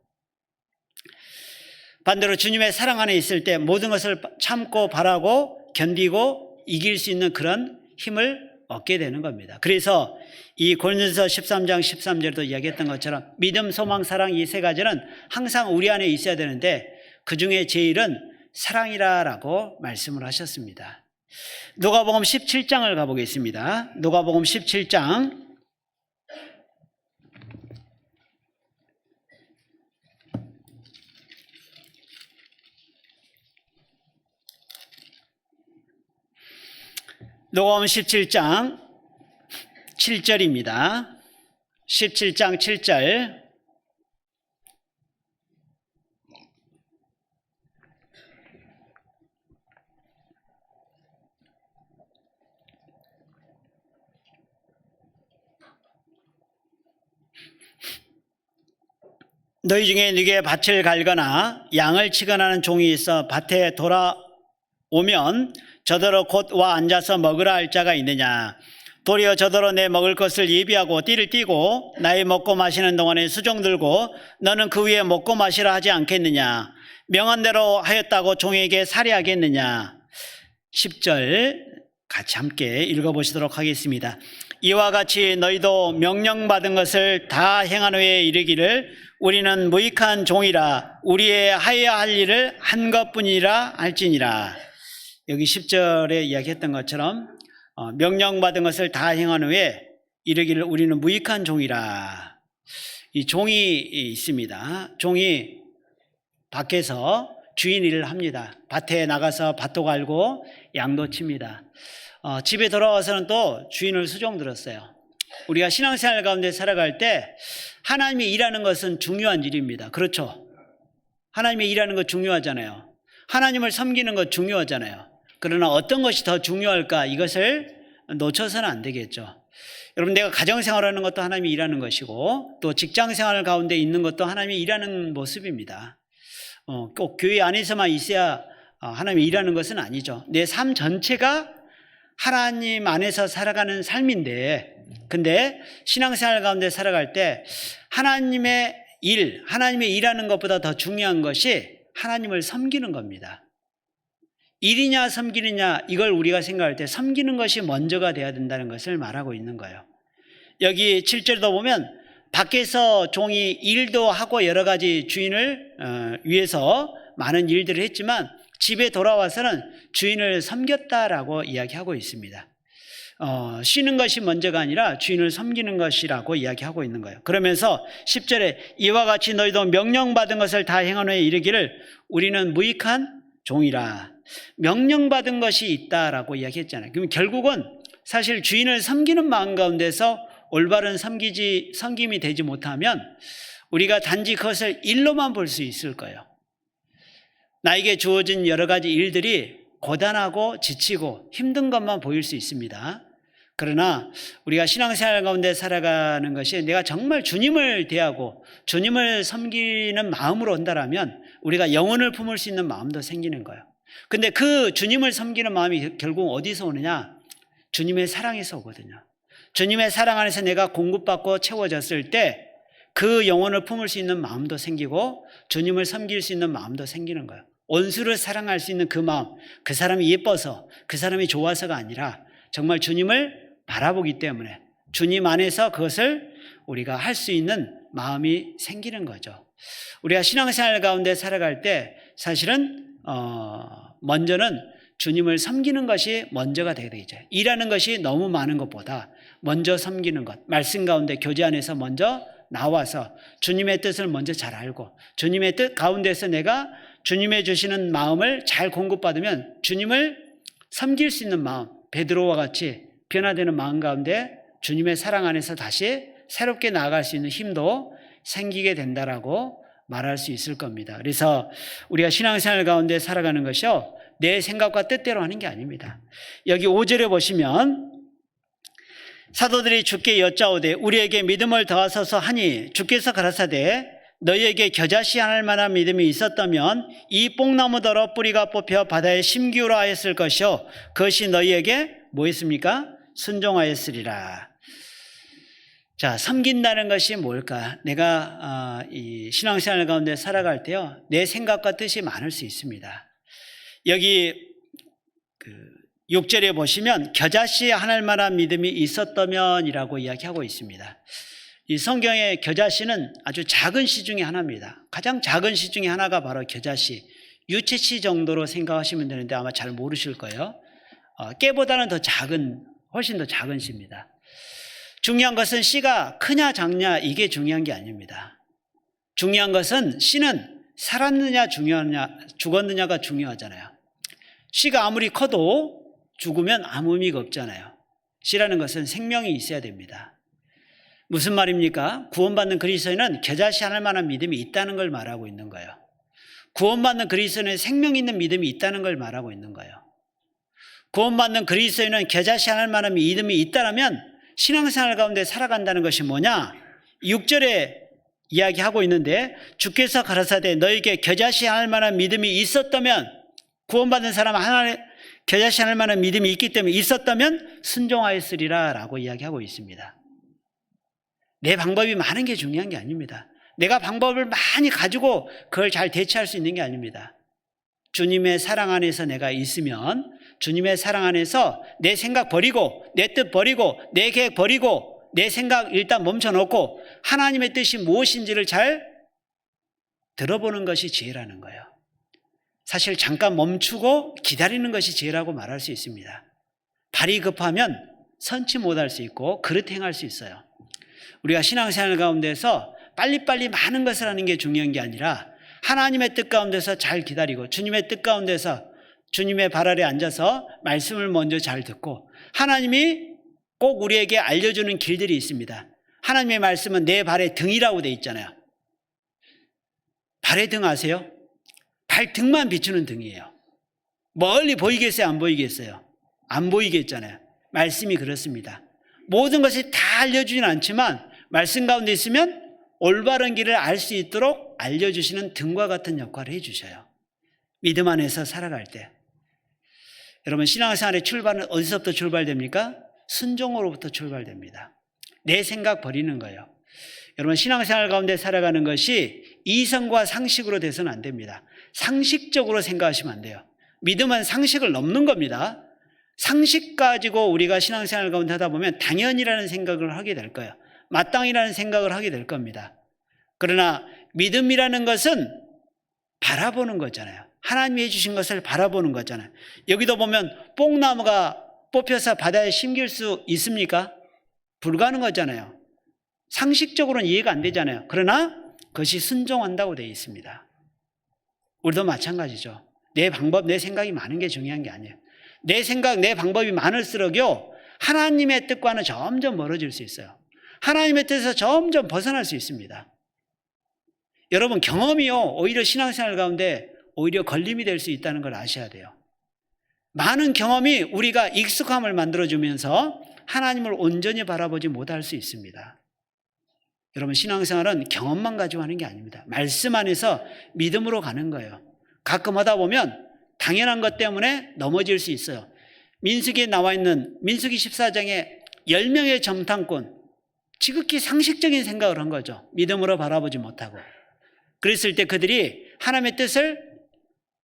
반대로 주님의 사랑 안에 있을 때 모든 것을 참고 바라고 견디고 이길 수 있는 그런 힘을 얻게 되는 겁니다. 그래서 이 고린도서 13장 13절에도 이야기했던 것처럼 믿음, 소망, 사랑 이 세 가지는 항상 우리 안에 있어야 되는데 그중에 제일은 사랑이라고 말씀을 하셨습니다. 누가복음 17장을 가보겠습니다. 누가복음 17장 7절입니다. 17장 7절. 너희 중에 네게 밭을 갈거나 양을 치거나 하는 종이 있어 밭에 돌아오면 저더러 곧 와 앉아서 먹으라 할 자가 있느냐. 도리어 저더러 내 먹을 것을 예비하고 띠를 띠고 나의 먹고 마시는 동안에 수종 들고 너는 그 위에 먹고 마시라 하지 않겠느냐. 명한 대로 하였다고 종에게 살해하겠느냐. 10절 같이 함께 읽어보시도록 하겠습니다. 이와 같이 너희도 명령받은 것을 다 행한 후에 이르기를 우리는 무익한 종이라 우리의 하여야 할 일을 한 것뿐이라 할지니라. 여기 10절에 이야기했던 것처럼 명령받은 것을 다 행한 후에 이르기를 우리는 무익한 종이라. 이 종이 있습니다. 종이 밖에서 주인 일을 합니다. 밭에 나가서 밭도 갈고 양도 칩니다. 집에 돌아와서는 또 주인을 수종 들었어요. 우리가 신앙생활 가운데 살아갈 때 하나님이 일하는 것은 중요한 일입니다. 그렇죠? 하나님이 일하는 것 중요하잖아요. 하나님을 섬기는 것 중요하잖아요. 그러나 어떤 것이 더 중요할까? 이것을 놓쳐서는 안 되겠죠. 여러분, 내가 가정생활하는 것도 하나님이 일하는 것이고 또 직장생활 가운데 있는 것도 하나님이 일하는 모습입니다. 꼭 교회 안에서만 있어야 하나님이 일하는 것은 아니죠. 내 삶 전체가 하나님 안에서 살아가는 삶인데, 근데 신앙생활 가운데 살아갈 때 하나님의 일하는 것보다 더 중요한 것이 하나님을 섬기는 겁니다. 일이냐 섬기느냐, 이걸 우리가 생각할 때 섬기는 것이 먼저가 돼야 된다는 것을 말하고 있는 거예요. 여기 7절도 보면 밖에서 종이 일도 하고 여러 가지 주인을 위해서 많은 일들을 했지만 집에 돌아와서는 주인을 섬겼다라고 이야기하고 있습니다. 쉬는 것이 먼저가 아니라 주인을 섬기는 것이라고 이야기하고 있는 거예요. 그러면서 10절에 이와 같이 너희도 명령받은 것을 다 행한 후에 이르기를 우리는 무익한 종이라. 명령받은 것이 있다라고 이야기했잖아요. 그럼 결국은 사실 주인을 섬기는 마음 가운데서 올바른 섬김이 되지 못하면 우리가 단지 그것을 일로만 볼 수 있을 거예요. 나에게 주어진 여러 가지 일들이 고단하고 지치고 힘든 것만 보일 수 있습니다. 그러나 우리가 신앙생활 가운데 살아가는 것이 내가 정말 주님을 대하고 주님을 섬기는 마음으로 온다라면 우리가 영혼을 품을 수 있는 마음도 생기는 거예요. 근데 그 주님을 섬기는 마음이 결국 어디서 오느냐? 주님의 사랑에서 오거든요. 주님의 사랑 안에서 내가 공급받고 채워졌을 때 그 영혼을 품을 수 있는 마음도 생기고 주님을 섬길 수 있는 마음도 생기는 거예요. 원수를 사랑할 수 있는 그 마음, 그 사람이 예뻐서 그 사람이 좋아서가 아니라 정말 주님을 바라보기 때문에 주님 안에서 그것을 우리가 할 수 있는 마음이 생기는 거죠. 우리가 신앙생활 가운데 살아갈 때 사실은 먼저는 주님을 섬기는 것이 먼저가 되게 되죠. 일하는 것이 너무 많은 것보다 먼저 섬기는 것, 말씀 가운데 교제 안에서 먼저 나와서 주님의 뜻을 먼저 잘 알고 주님의 뜻 가운데서 내가 주님의 주시는 마음을 잘 공급받으면 주님을 섬길 수 있는 마음, 베드로와 같이 변화되는 마음 가운데 주님의 사랑 안에서 다시 새롭게 나아갈 수 있는 힘도 생기게 된다라고 말할 수 있을 겁니다. 그래서 우리가 신앙생활 가운데 살아가는 것이요, 내 생각과 뜻대로 하는 게 아닙니다. 여기 5절에 보시면 사도들이 주께 여짜오되 우리에게 믿음을 더하소서 하니 주께서 가라사대 너희에게 겨자씨 할 만한 믿음이 있었다면 이 뽕나무더러 뿌리가 뽑혀 바다에 심기우라 하였을 것이요 그것이 너희에게 뭐 했습니까? 순종하였으리라. 자, 섬긴다는 것이 뭘까? 내가 이 신앙생활 가운데 살아갈 때요, 내 생각과 뜻이 많을 수 있습니다. 여기 6절에 보시면 겨자씨 하늘만한 믿음이 있었다면이라고 이야기하고 있습니다. 이 성경의 겨자씨는 아주 작은 씨 중에 하나입니다. 가장 작은 씨 중에 하나가 바로 겨자씨, 유채씨 정도로 생각하시면 되는데 아마 잘 모르실 거예요. 깨보다는 더 작은, 훨씬 더 작은 씨입니다. 중요한 것은 씨가 크냐 작냐 이게 중요한 게 아닙니다. 중요한 것은 씨는 살았느냐 죽었느냐가 중요하잖아요. 씨가 아무리 커도 죽으면 아무 의미가 없잖아요. 씨라는 것은 생명이 있어야 됩니다. 무슨 말입니까? 구원받는 그리스도인은 겨자씨 하늘만한 믿음이 있다는 걸 말하고 있는 거예요. 구원받는 그리스도인은 생명 있는 믿음이 있다는 걸 말하고 있는 거예요. 구원받는 그리스도인은 겨자씨 하늘만한 믿음이 있다면 신앙생활 가운데 살아간다는 것이 뭐냐? 6절에 이야기하고 있는데 주께서 가라사대 너에게 겨자씨 하늘만한 믿음이 있었다면, 구원받은 사람 하나 겨자씨 하늘만한 믿음이 있기 때문에 있었다면 순종하였으리라 라고 이야기하고 있습니다. 내 방법이 많은 게 중요한 게 아닙니다. 내가 방법을 많이 가지고 그걸 잘 대처할 수 있는 게 아닙니다. 주님의 사랑 안에서 내가 있으면, 주님의 사랑 안에서 내 생각 버리고 내 뜻 버리고 내 계획 버리고 내 생각 일단 멈춰놓고 하나님의 뜻이 무엇인지를 잘 들어보는 것이 지혜라는 거예요. 사실 잠깐 멈추고 기다리는 것이 지혜라고 말할 수 있습니다. 발이 급하면 선치 못할 수 있고 그릇 행할 수 있어요. 우리가 신앙생활 가운데서 빨리빨리 많은 것을 하는 게 중요한 게 아니라 하나님의 뜻 가운데서 잘 기다리고 주님의 뜻 가운데서 주님의 발 아래 앉아서 말씀을 먼저 잘 듣고, 하나님이 꼭 우리에게 알려주는 길들이 있습니다. 하나님의 말씀은 내 발의 등이라고 돼 있잖아요. 발의 등 아세요? 발등만 비추는 등이에요. 멀리 보이겠어요? 안 보이겠어요? 안 보이겠잖아요. 말씀이 그렇습니다. 모든 것이 다 알려주진 않지만 말씀 가운데 있으면 올바른 길을 알 수 있도록 알려주시는 등과 같은 역할을 해주셔요. 믿음 안에서 살아갈 때. 여러분, 신앙생활의 출발은 어디서부터 출발됩니까? 순종으로부터 출발됩니다. 내 생각 버리는 거예요. 여러분, 신앙생활 가운데 살아가는 것이 이성과 상식으로 돼서는 안 됩니다. 상식적으로 생각하시면 안 돼요. 믿음은 상식을 넘는 겁니다. 상식 가지고 우리가 신앙생활 가운데 하다 보면 당연이라는 생각을 하게 될 거예요. 마땅이라는 생각을 하게 될 겁니다. 그러나 믿음이라는 것은 바라보는 거잖아요. 하나님이 해주신 것을 바라보는 거잖아요. 여기도 보면 뽕나무가 뽑혀서 바다에 심길 수 있습니까? 불가능하잖아요. 상식적으로는 이해가 안 되잖아요. 그러나 그것이 순종한다고 되어 있습니다. 우리도 마찬가지죠. 내 방법, 내 생각이 많은 게 중요한 게 아니에요. 내 생각, 내 방법이 많을수록요, 하나님의 뜻과는 점점 멀어질 수 있어요. 하나님의 뜻에서 점점 벗어날 수 있습니다. 여러분, 경험이요, 오히려 신앙생활 가운데 오히려 걸림이 될 수 있다는 걸 아셔야 돼요. 많은 경험이 우리가 익숙함을 만들어주면서 하나님을 온전히 바라보지 못할 수 있습니다. 여러분, 신앙생활은 경험만 가지고 하는 게 아닙니다. 말씀 안에서 믿음으로 가는 거예요. 가끔 하다 보면 당연한 것 때문에 넘어질 수 있어요. 민수기에 나와 있는 민수기 14장에 10명의 정탐꾼, 지극히 상식적인 생각을 한 거죠. 믿음으로 바라보지 못하고. 그랬을 때 그들이 하나님의 뜻을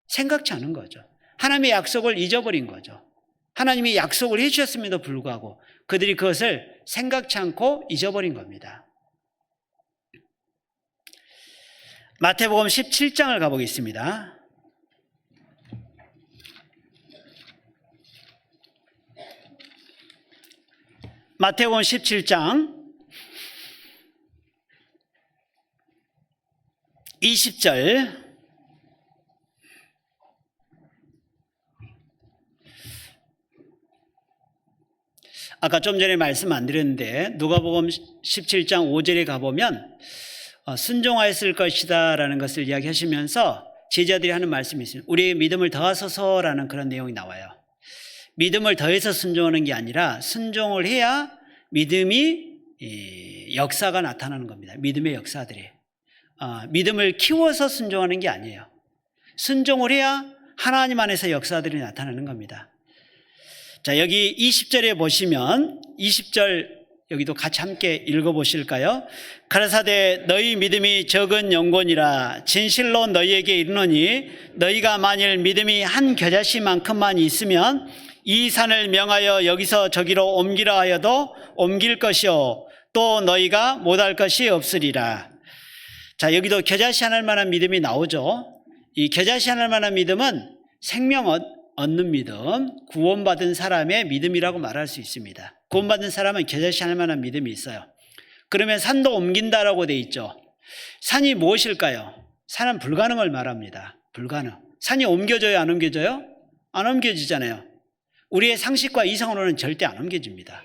생각지 않은 거죠. 하나님의 약속을 잊어버린 거죠. 하나님이 약속을 해주셨음에도 불구하고 그들이 그것을 생각지 않고 잊어버린 겁니다. 마태복음 17장을 가보겠습니다. 마태복음 17장 20절, 아까 좀 전에 말씀 안 드렸는데 누가복음 17장 5절에 가보면 순종하였을 것이다 라는 것을 이야기하시면서 제자들이 하는 말씀이 있습니다. 우리의 믿음을 더하소서라는 그런 내용이 나와요. 믿음을 더해서 순종하는 게 아니라 순종을 해야 믿음이 역사가 나타나는 겁니다. 믿음의 역사들이. 믿음을 키워서 순종하는 게 아니에요. 순종을 해야 하나님 안에서 역사들이 나타나는 겁니다. 자, 여기 20절에 보시면 20절 여기도 같이 함께 읽어보실까요? 가라사대 너희 믿음이 적은 영혼이라 진실로 너희에게 이르노니 너희가 만일 믿음이 한 겨자씨만큼만 있으면 이 산을 명하여 여기서 저기로 옮기라 하여도 옮길 것이요 또 너희가 못할 것이 없으리라. 자, 여기도 겨자씨 하나일 만한 믿음이 나오죠. 이 겨자씨 하나일 만한 믿음은 생명 얻는 믿음, 구원받은 사람의 믿음이라고 말할 수 있습니다. 구원받은 사람은 겨자씨 할 만한 믿음이 있어요. 그러면 산도 옮긴다라고 돼 있죠. 산이 무엇일까요? 산은 불가능을 말합니다. 불가능. 산이 옮겨져요, 안 옮겨져요? 안 옮겨지잖아요. 우리의 상식과 이성으로는 절대 안 옮겨집니다.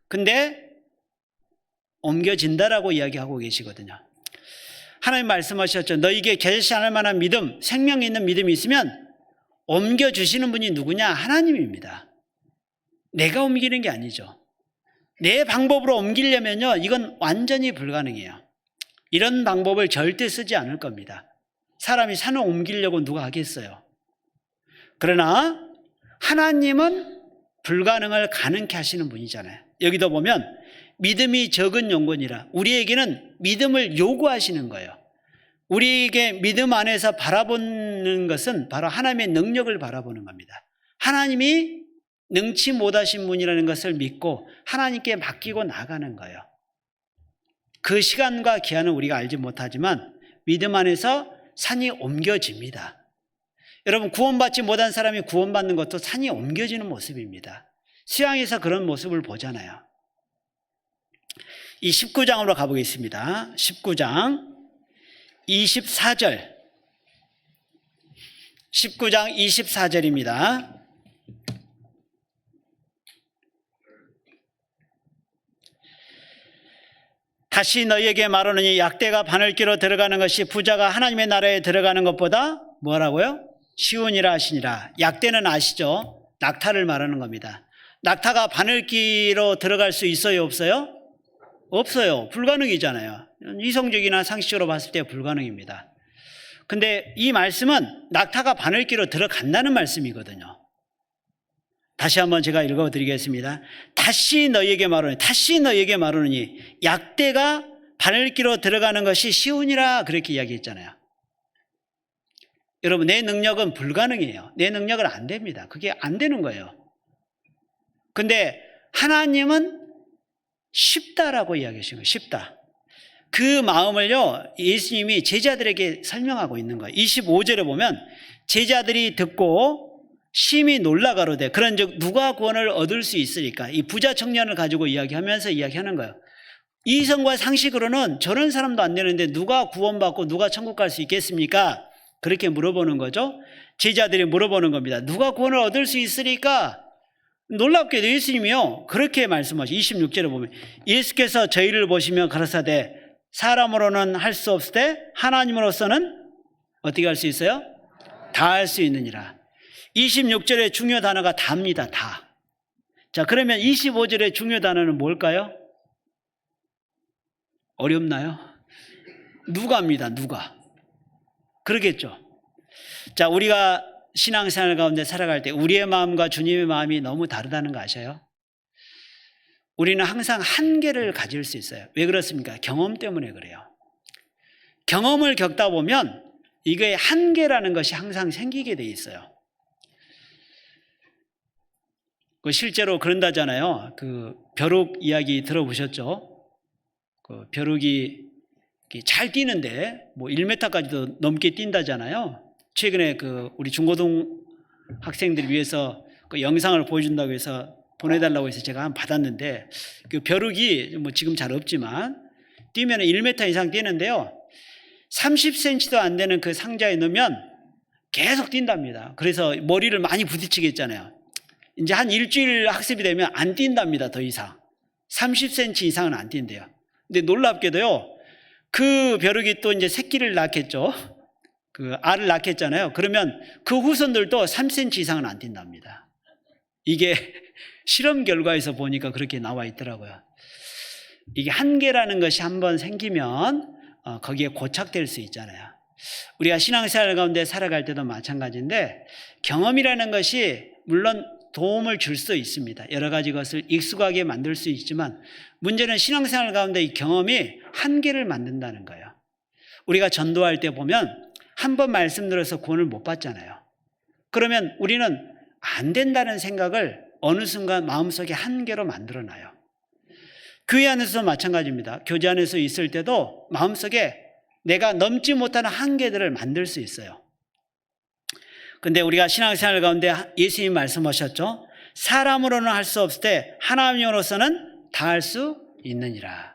근데 옮겨진다라고 이야기하고 계시거든요. 하나님 말씀하셨죠. 너희에게 겨자씨 할 만한 믿음, 생명 있는 믿음이 있으면 옮겨주시는 분이 누구냐? 하나님입니다. 내가 옮기는 게 아니죠. 내 방법으로 옮기려면요, 이건 완전히 불가능해요. 이런 방법을 절대 쓰지 않을 겁니다. 사람이 산을 옮기려고 누가 하겠어요? 그러나 하나님은 불가능을 가능케 하시는 분이잖아요. 여기도 보면 믿음이 적은 영혼이라 우리에게는 믿음을 요구하시는 거예요. 우리에게 믿음 안에서 바라보는 것은 바로 하나님의 능력을 바라보는 겁니다. 하나님이 능치 못하신 분이라는 것을 믿고 하나님께 맡기고 나가는 거예요. 그 시간과 기한은 우리가 알지 못하지만 믿음 안에서 산이 옮겨집니다. 여러분, 구원받지 못한 사람이 구원받는 것도 산이 옮겨지는 모습입니다. 수양에서 그런 모습을 보잖아요. 이 19장으로 가보겠습니다. 19장 24절. 19장 24절입니다. 다시 너희에게 말하노니 약대가 바늘기로 들어가는 것이 부자가 하나님의 나라에 들어가는 것보다 뭐라고요? 쉬우니라 하시니라. 약대는 아시죠? 낙타를 말하는 겁니다. 낙타가 바늘기로 들어갈 수 있어요, 없어요? 없어요. 불가능이잖아요. 이성적이나 상식적으로 봤을 때 불가능입니다. 근데 이 말씀은 낙타가 바늘기로 들어간다는 말씀이거든요. 다시 한번 제가 읽어드리겠습니다. 다시 너희에게 말하노니 약대가 바늘기로 들어가는 것이 쉬우니라 그렇게 이야기했잖아요. 여러분, 내 능력은 불가능해요. 내 능력은 안 됩니다. 그게 안 되는 거예요. 근데 하나님은 쉽다라고 이야기하시는 거예요. 쉽다. 그 마음을요, 예수님이 제자들에게 설명하고 있는 거예요. 25절에 보면 제자들이 듣고 심히 놀라가로되 그런즉 누가 구원을 얻을 수 있으리까? 이 부자 청년을 가지고 이야기하면서 이야기하는 거예요. 이성과 상식으로는 저런 사람도 안 되는데 누가 구원받고 누가 천국 갈 수 있겠습니까? 그렇게 물어보는 거죠. 제자들이 물어보는 겁니다. 누가 구원을 얻을 수 있으리까? 놀랍게도 예수님이요, 그렇게 말씀하시죠. 26절에 보면 예수께서 저희를 보시며 가라사대 사람으로는 할 수 없을 때 하나님으로서는 어떻게 할 수 있어요? 다 할 수 있느니라. 26절의 중요 단어가 다입니다. 다. 자, 그러면 25절의 중요 단어는 뭘까요? 어렵나요? 누가입니다. 누가. 그러겠죠. 자, 우리가 신앙생활 가운데 살아갈 때 우리의 마음과 주님의 마음이 너무 다르다는 거 아셔요? 우리는 항상 한계를 가질 수 있어요. 왜 그렇습니까? 경험 때문에 그래요. 경험을 겪다 보면 이게 한계라는 것이 항상 생기게 돼 있어요. 실제로 그런다잖아요. 그 벼룩 이야기 들어보셨죠? 그 벼룩이 잘 뛰는데 뭐 1m까지도 넘게 뛴다잖아요. 최근에 그 우리 중고등 학생들 위해서 그 영상을 보여준다고 해서 보내달라고 해서 제가 한번 받았는데 그 벼룩이 뭐 지금 잘 없지만 뛰면 1m 이상 뛰는데요. 30cm도 안 되는 그 상자에 넣으면 계속 뛴답니다. 그래서 머리를 많이 부딪히겠잖아요. 이제 한 일주일 학습이 되면 안 뛴답니다. 더 이상 30cm 이상은 안 뛴대요. 근데 놀랍게도요, 그 벼룩이 또 이제 새끼를 낳겠죠. 그 알을 낳겠잖아요. 그러면 그 후손들도 3cm 이상은 안 뛴답니다. 이게 실험 결과에서 보니까 그렇게 나와 있더라고요. 이게 한계라는 것이 한번 생기면 거기에 고착될 수 있잖아요. 우리가 신앙생활 가운데 살아갈 때도 마찬가지인데 경험이라는 것이 물론 도움을 줄 수 있습니다. 여러 가지 것을 익숙하게 만들 수 있지만 문제는 신앙생활 가운데 이 경험이 한계를 만든다는 거예요. 우리가 전도할 때 보면 한 번 말씀 들어서 구원을 못 받잖아요. 그러면 우리는 안 된다는 생각을 어느 순간 마음속에 한계로 만들어놔요. 교회 안에서도 마찬가지입니다. 교제 안에서 있을 때도 마음속에 내가 넘지 못하는 한계들을 만들 수 있어요. 근데 우리가 신앙생활 가운데 예수님이 말씀하셨죠. 사람으로는 할 수 없을 때 하나님으로서는 다 할 수 있느니라.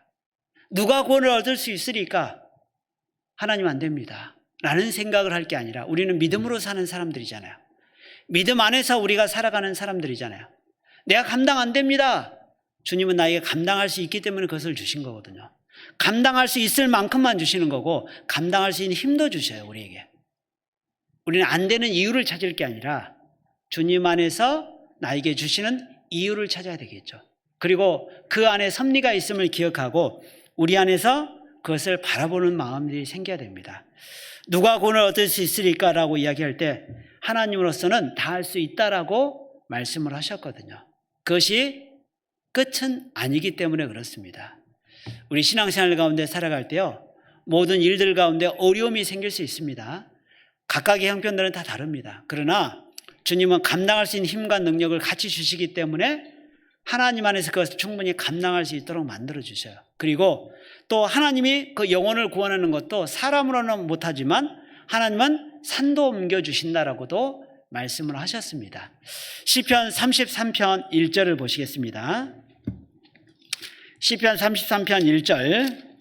누가 구원을 얻을 수 있으리까? 하나님 안 됩니다 라는 생각을 할 게 아니라 우리는 믿음으로 사는 사람들이잖아요. 믿음 안에서 우리가 살아가는 사람들이잖아요. 내가 감당 안 됩니다. 주님은 나에게 감당할 수 있기 때문에 그것을 주신 거거든요. 감당할 수 있을 만큼만 주시는 거고 감당할 수 있는 힘도 주셔요. 우리에게. 우리는 안 되는 이유를 찾을 게 아니라 주님 안에서 나에게 주시는 이유를 찾아야 되겠죠. 그리고 그 안에 섭리가 있음을 기억하고 우리 안에서 그것을 바라보는 마음들이 생겨야 됩니다. 누가 구원을 얻을 수 있으리까라고 이야기할 때 하나님으로서는 다 할 수 있다라고 말씀을 하셨거든요. 그것이 끝은 아니기 때문에 그렇습니다. 우리 신앙생활 가운데 살아갈 때요, 모든 일들 가운데 어려움이 생길 수 있습니다. 각각의 형편들은 다 다릅니다. 그러나 주님은 감당할 수 있는 힘과 능력을 같이 주시기 때문에 하나님 안에서 그것을 충분히 감당할 수 있도록 만들어 주셔요. 그리고 또 하나님이 그 영혼을 구원하는 것도 사람으로는 못하지만 하나님은 산도 옮겨 주신다라고도 말씀을 하셨습니다. 시편 33편 1절을 보시겠습니다. 시편 33편 1절.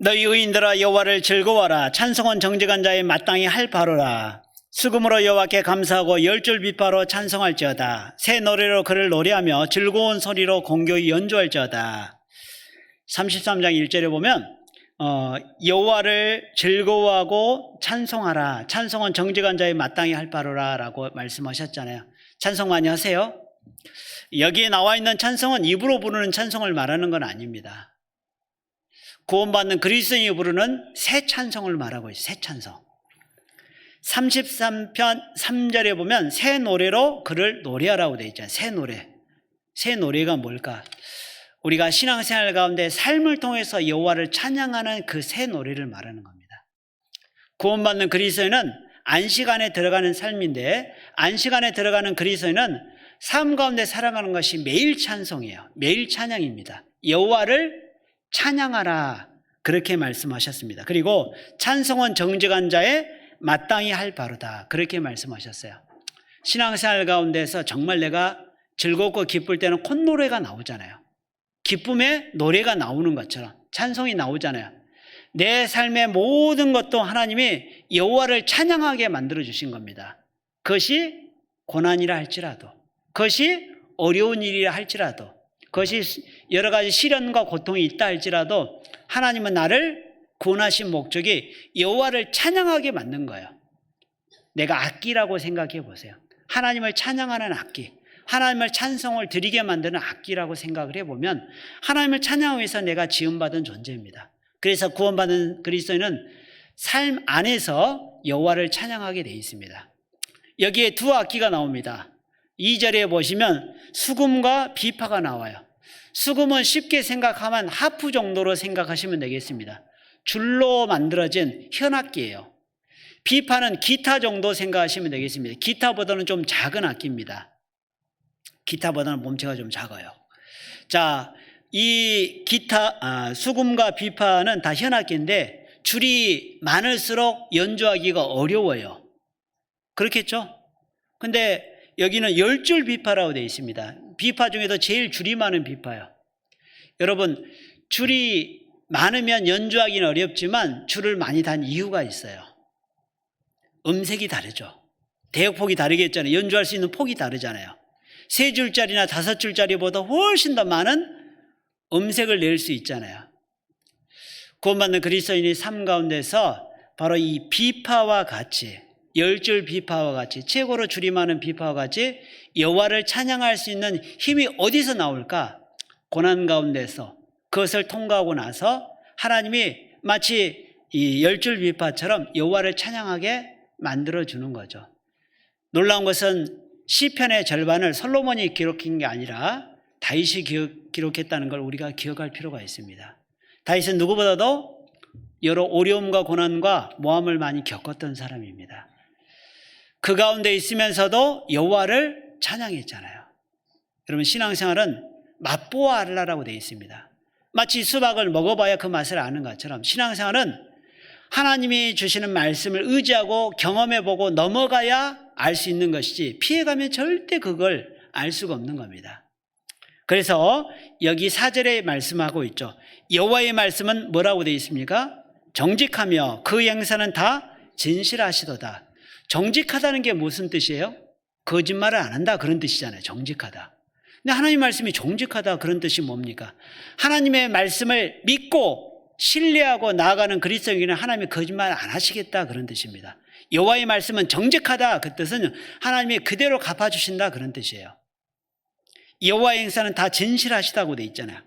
너희 의인들아 여호와를 즐거워하라. 찬송은 정직한 자의 마땅히 할 바로라. 수금으로 여호와께 감사하고 열줄 비파로 찬송할지어다. 새 노래로 그를 노래하며 즐거운 소리로 공교히 연주할지어다. 33장 1절에 보면 여호와를 즐거워하고 찬송하라. 찬송은 정직한 자의 마땅히 할 바로라 라고 말씀하셨잖아요. 찬송 많이 하세요? 여기에 나와 있는 찬송은 입으로 부르는 찬송을 말하는 건 아닙니다. 구원받는 그리스도인이 부르는 새 찬송을 말하고 있어요. 새 찬송. 33편 3절에 보면 새 노래로 그를 노래하라고 되어 있잖아요. 새 노래. 새 노래가 뭘까? 우리가 신앙생활 가운데 삶을 통해서 여호와를 찬양하는 그 새 노래를 말하는 겁니다. 구원받는 그리스도인은 안식 안에 들어가는 삶인데, 안식 안에 들어가는 그리스도인은 삶 가운데 살아가는 것이 매일 찬송이에요. 매일 찬양입니다. 여호와를 찬양하라 그렇게 말씀하셨습니다. 그리고 찬송은 정직한 자의 마땅히 할 바로다 그렇게 말씀하셨어요. 신앙생활 가운데서 정말 내가 즐겁고 기쁠 때는 콧노래가 나오잖아요. 기쁨의 노래가 나오는 것처럼 찬송이 나오잖아요. 내 삶의 모든 것도 하나님이 여호와를 찬양하게 만들어 주신 겁니다. 그것이 고난이라 할지라도, 그것이 어려운 일이라 할지라도, 그것이 여러 가지 시련과 고통이 있다 할지라도 하나님은 나를 구원하신 목적이 여호와를 찬양하게 만든 거예요. 내가 악기라고 생각해 보세요. 하나님을 찬양하는 악기, 하나님을 찬송을 드리게 만드는 악기라고 생각을 해보면 하나님을 찬양하기 위해서 내가 지음받은 존재입니다. 그래서 구원받은 그리스도인은 삶 안에서 여호와를 찬양하게 되어 있습니다. 여기에 두 악기가 나옵니다. 2절에 보시면 수금과 비파가 나와요. 수금은 쉽게 생각하면 하프 정도로 생각하시면 되겠습니다. 줄로 만들어진 현악기예요. 비파는 기타 정도 생각하시면 되겠습니다. 기타보다는 좀 작은 악기입니다. 기타보다는 몸체가 좀 작아요. 자, 이 수금과 비파는 다 현악기인데 줄이 많을수록 연주하기가 어려워요. 그렇겠죠? 근데 여기는 10줄 비파라고 되어 있습니다. 비파 중에도 제일 줄이 많은 비파예요. 여러분, 줄이 많으면 연주하기는 어렵지만 줄을 많이 단 이유가 있어요. 음색이 다르죠. 대역폭이 다르겠잖아요. 연주할 수 있는 폭이 다르잖아요. 3줄짜리나 5줄짜리보다 훨씬 더 많은 음색을 낼 수 있잖아요. 구원받는 그리스도인의 삶 가운데서 바로 이 비파와 같이 열줄 비파와 같이, 최고로 줄이 많은 비파와 같이 여호와를 찬양할 수 있는 힘이 어디서 나올까? 고난 가운데서 그것을 통과하고 나서 하나님이 마치 이 열줄 비파처럼 여호와를 찬양하게 만들어주는 거죠. 놀라운 것은 시편의 절반을 솔로몬이 기록한 게 아니라 다윗이 기록했다는 걸 우리가 기억할 필요가 있습니다. 다윗은 누구보다도 여러 어려움과 고난과 모함을 많이 겪었던 사람입니다. 그 가운데 있으면서도 여호와를 찬양했잖아요. 여러분, 신앙생활은 맛보아 알라라고 되어 있습니다. 마치 수박을 먹어봐야 그 맛을 아는 것처럼 신앙생활은 하나님이 주시는 말씀을 의지하고 경험해보고 넘어가야 알 수 있는 것이지 피해가면 절대 그걸 알 수가 없는 겁니다. 그래서 여기 4절에 말씀하고 있죠. 여호와의 말씀은 뭐라고 되어 있습니까? 정직하며 그 행사는 다 진실하시도다. 정직하다는 게 무슨 뜻이에요? 거짓말을 안 한다 그런 뜻이잖아요. 정직하다. 근데 하나님 말씀이 정직하다 그런 뜻이 뭡니까? 하나님의 말씀을 믿고 신뢰하고 나아가는 그리스도인은 하나님이 거짓말 안 하시겠다 그런 뜻입니다. 여호와의 말씀은 정직하다 그 뜻은 하나님이 그대로 갚아주신다 그런 뜻이에요. 여호와의 행사는 다 진실하시다고 돼 있잖아요.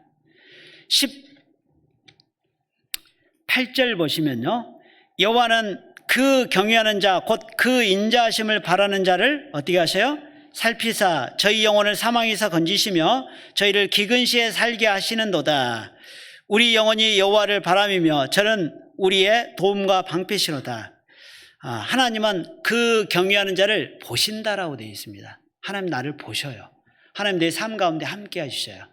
18절 보시면요. 여호와는 그 경외하는 자 곧 그 인자하심을 바라는 자를 어떻게 하셔요? 살피사 저희 영혼을 사망에서 건지시며 저희를 기근 시에 살게 하시는도다. 우리 영혼이 여호와를 바라며 저는 우리의 도움과 방패시로다. 하나님은 그 경외하는 자를 보신다라고 되어 있습니다. 하나님 나를 보셔요. 하나님 내 삶 가운데 함께 해주셔요.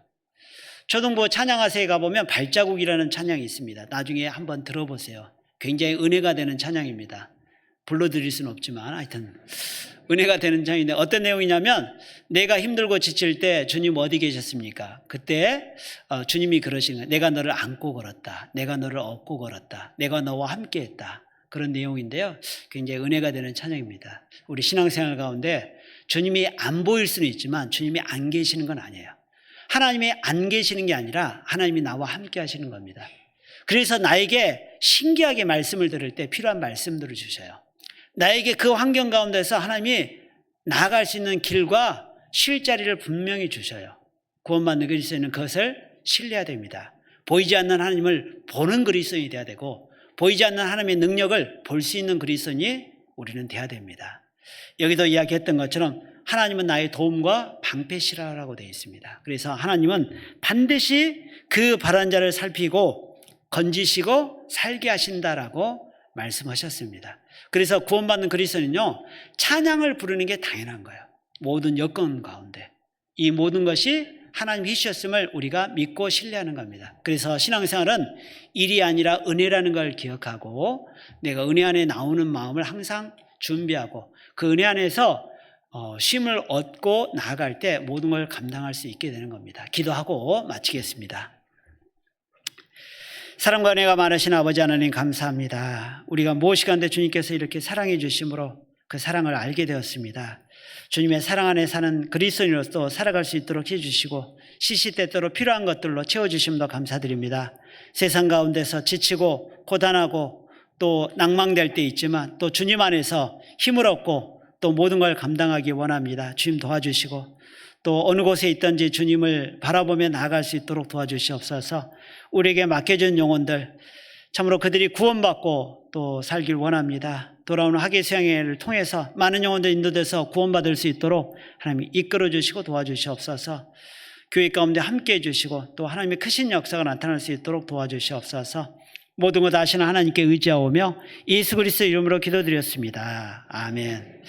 초등부 찬양하세에 가보면 발자국이라는 찬양이 있습니다. 나중에 한번 들어보세요. 굉장히 은혜가 되는 찬양입니다. 불러드릴 수는 없지만 하여튼 은혜가 되는 찬양인데 어떤 내용이냐면 내가 힘들고 지칠 때 주님 어디 계셨습니까? 그때 주님이 그러시는 거예요. 내가 너를 안고 걸었다. 내가 너를 업고 걸었다. 내가 너와 함께 했다. 그런 내용인데요. 굉장히 은혜가 되는 찬양입니다. 우리 신앙생활 가운데 주님이 안 보일 수는 있지만 주님이 안 계시는 건 아니에요. 하나님이 안 계시는 게 아니라 하나님이 나와 함께 하시는 겁니다. 그래서 나에게 신기하게 말씀을 들을 때 필요한 말씀들을 주셔요. 나에게 그 환경 가운데서 하나님이 나아갈 수 있는 길과 쉴 자리를 분명히 주셔요. 구원받는 그리스도인은 그것을 신뢰해야 됩니다. 보이지 않는 하나님을 보는 그리스도인이 돼야 되고 보이지 않는 하나님의 능력을 볼 수 있는 그리스도인이 우리는 돼야 됩니다. 여기도 이야기했던 것처럼 하나님은 나의 도움과 방패시라라고 되어 있습니다. 그래서 하나님은 반드시 그 바란 자를 살피고 건지시고 살게 하신다라고 말씀하셨습니다. 그래서 구원받는 그리스도는요, 찬양을 부르는 게 당연한 거예요. 모든 여건 가운데 이 모든 것이 하나님이 해주셨음을 우리가 믿고 신뢰하는 겁니다. 그래서 신앙생활은 일이 아니라 은혜라는 걸 기억하고 내가 은혜 안에 나오는 마음을 항상 준비하고 그 은혜 안에서 쉼을 얻고 나아갈 때 모든 걸 감당할 수 있게 되는 겁니다. 기도하고 마치겠습니다. 사랑과 은혜가 많으신 아버지 하나님 감사합니다. 우리가 무엇이간데 주님께서 이렇게 사랑해 주심으로 그 사랑을 알게 되었습니다. 주님의 사랑 안에 사는 그리스도인으로서 살아갈 수 있도록 해주시고 시시때때로 필요한 것들로 채워주심도 감사드립니다. 세상 가운데서 지치고 고단하고 또 낭망될 때 있지만 또 주님 안에서 힘을 얻고 또 모든 걸 감당하기 원합니다. 주님 도와주시고 또 어느 곳에 있든지 주님을 바라보며 나아갈 수 있도록 도와주시옵소서. 우리에게 맡겨진 영혼들 참으로 그들이 구원받고 또 살길 원합니다. 돌아오는 학예 수양회를 통해서 많은 영혼들 인도돼서 구원받을 수 있도록 하나님 이끌어 주시고 도와주시옵소서. 교회 가운데 함께 해주시고 또 하나님의 크신 역사가 나타날 수 있도록 도와주시옵소서. 모든 것 아시는 하나님께 의지하오며 예수 그리스도 이름으로 기도드렸습니다. 아멘.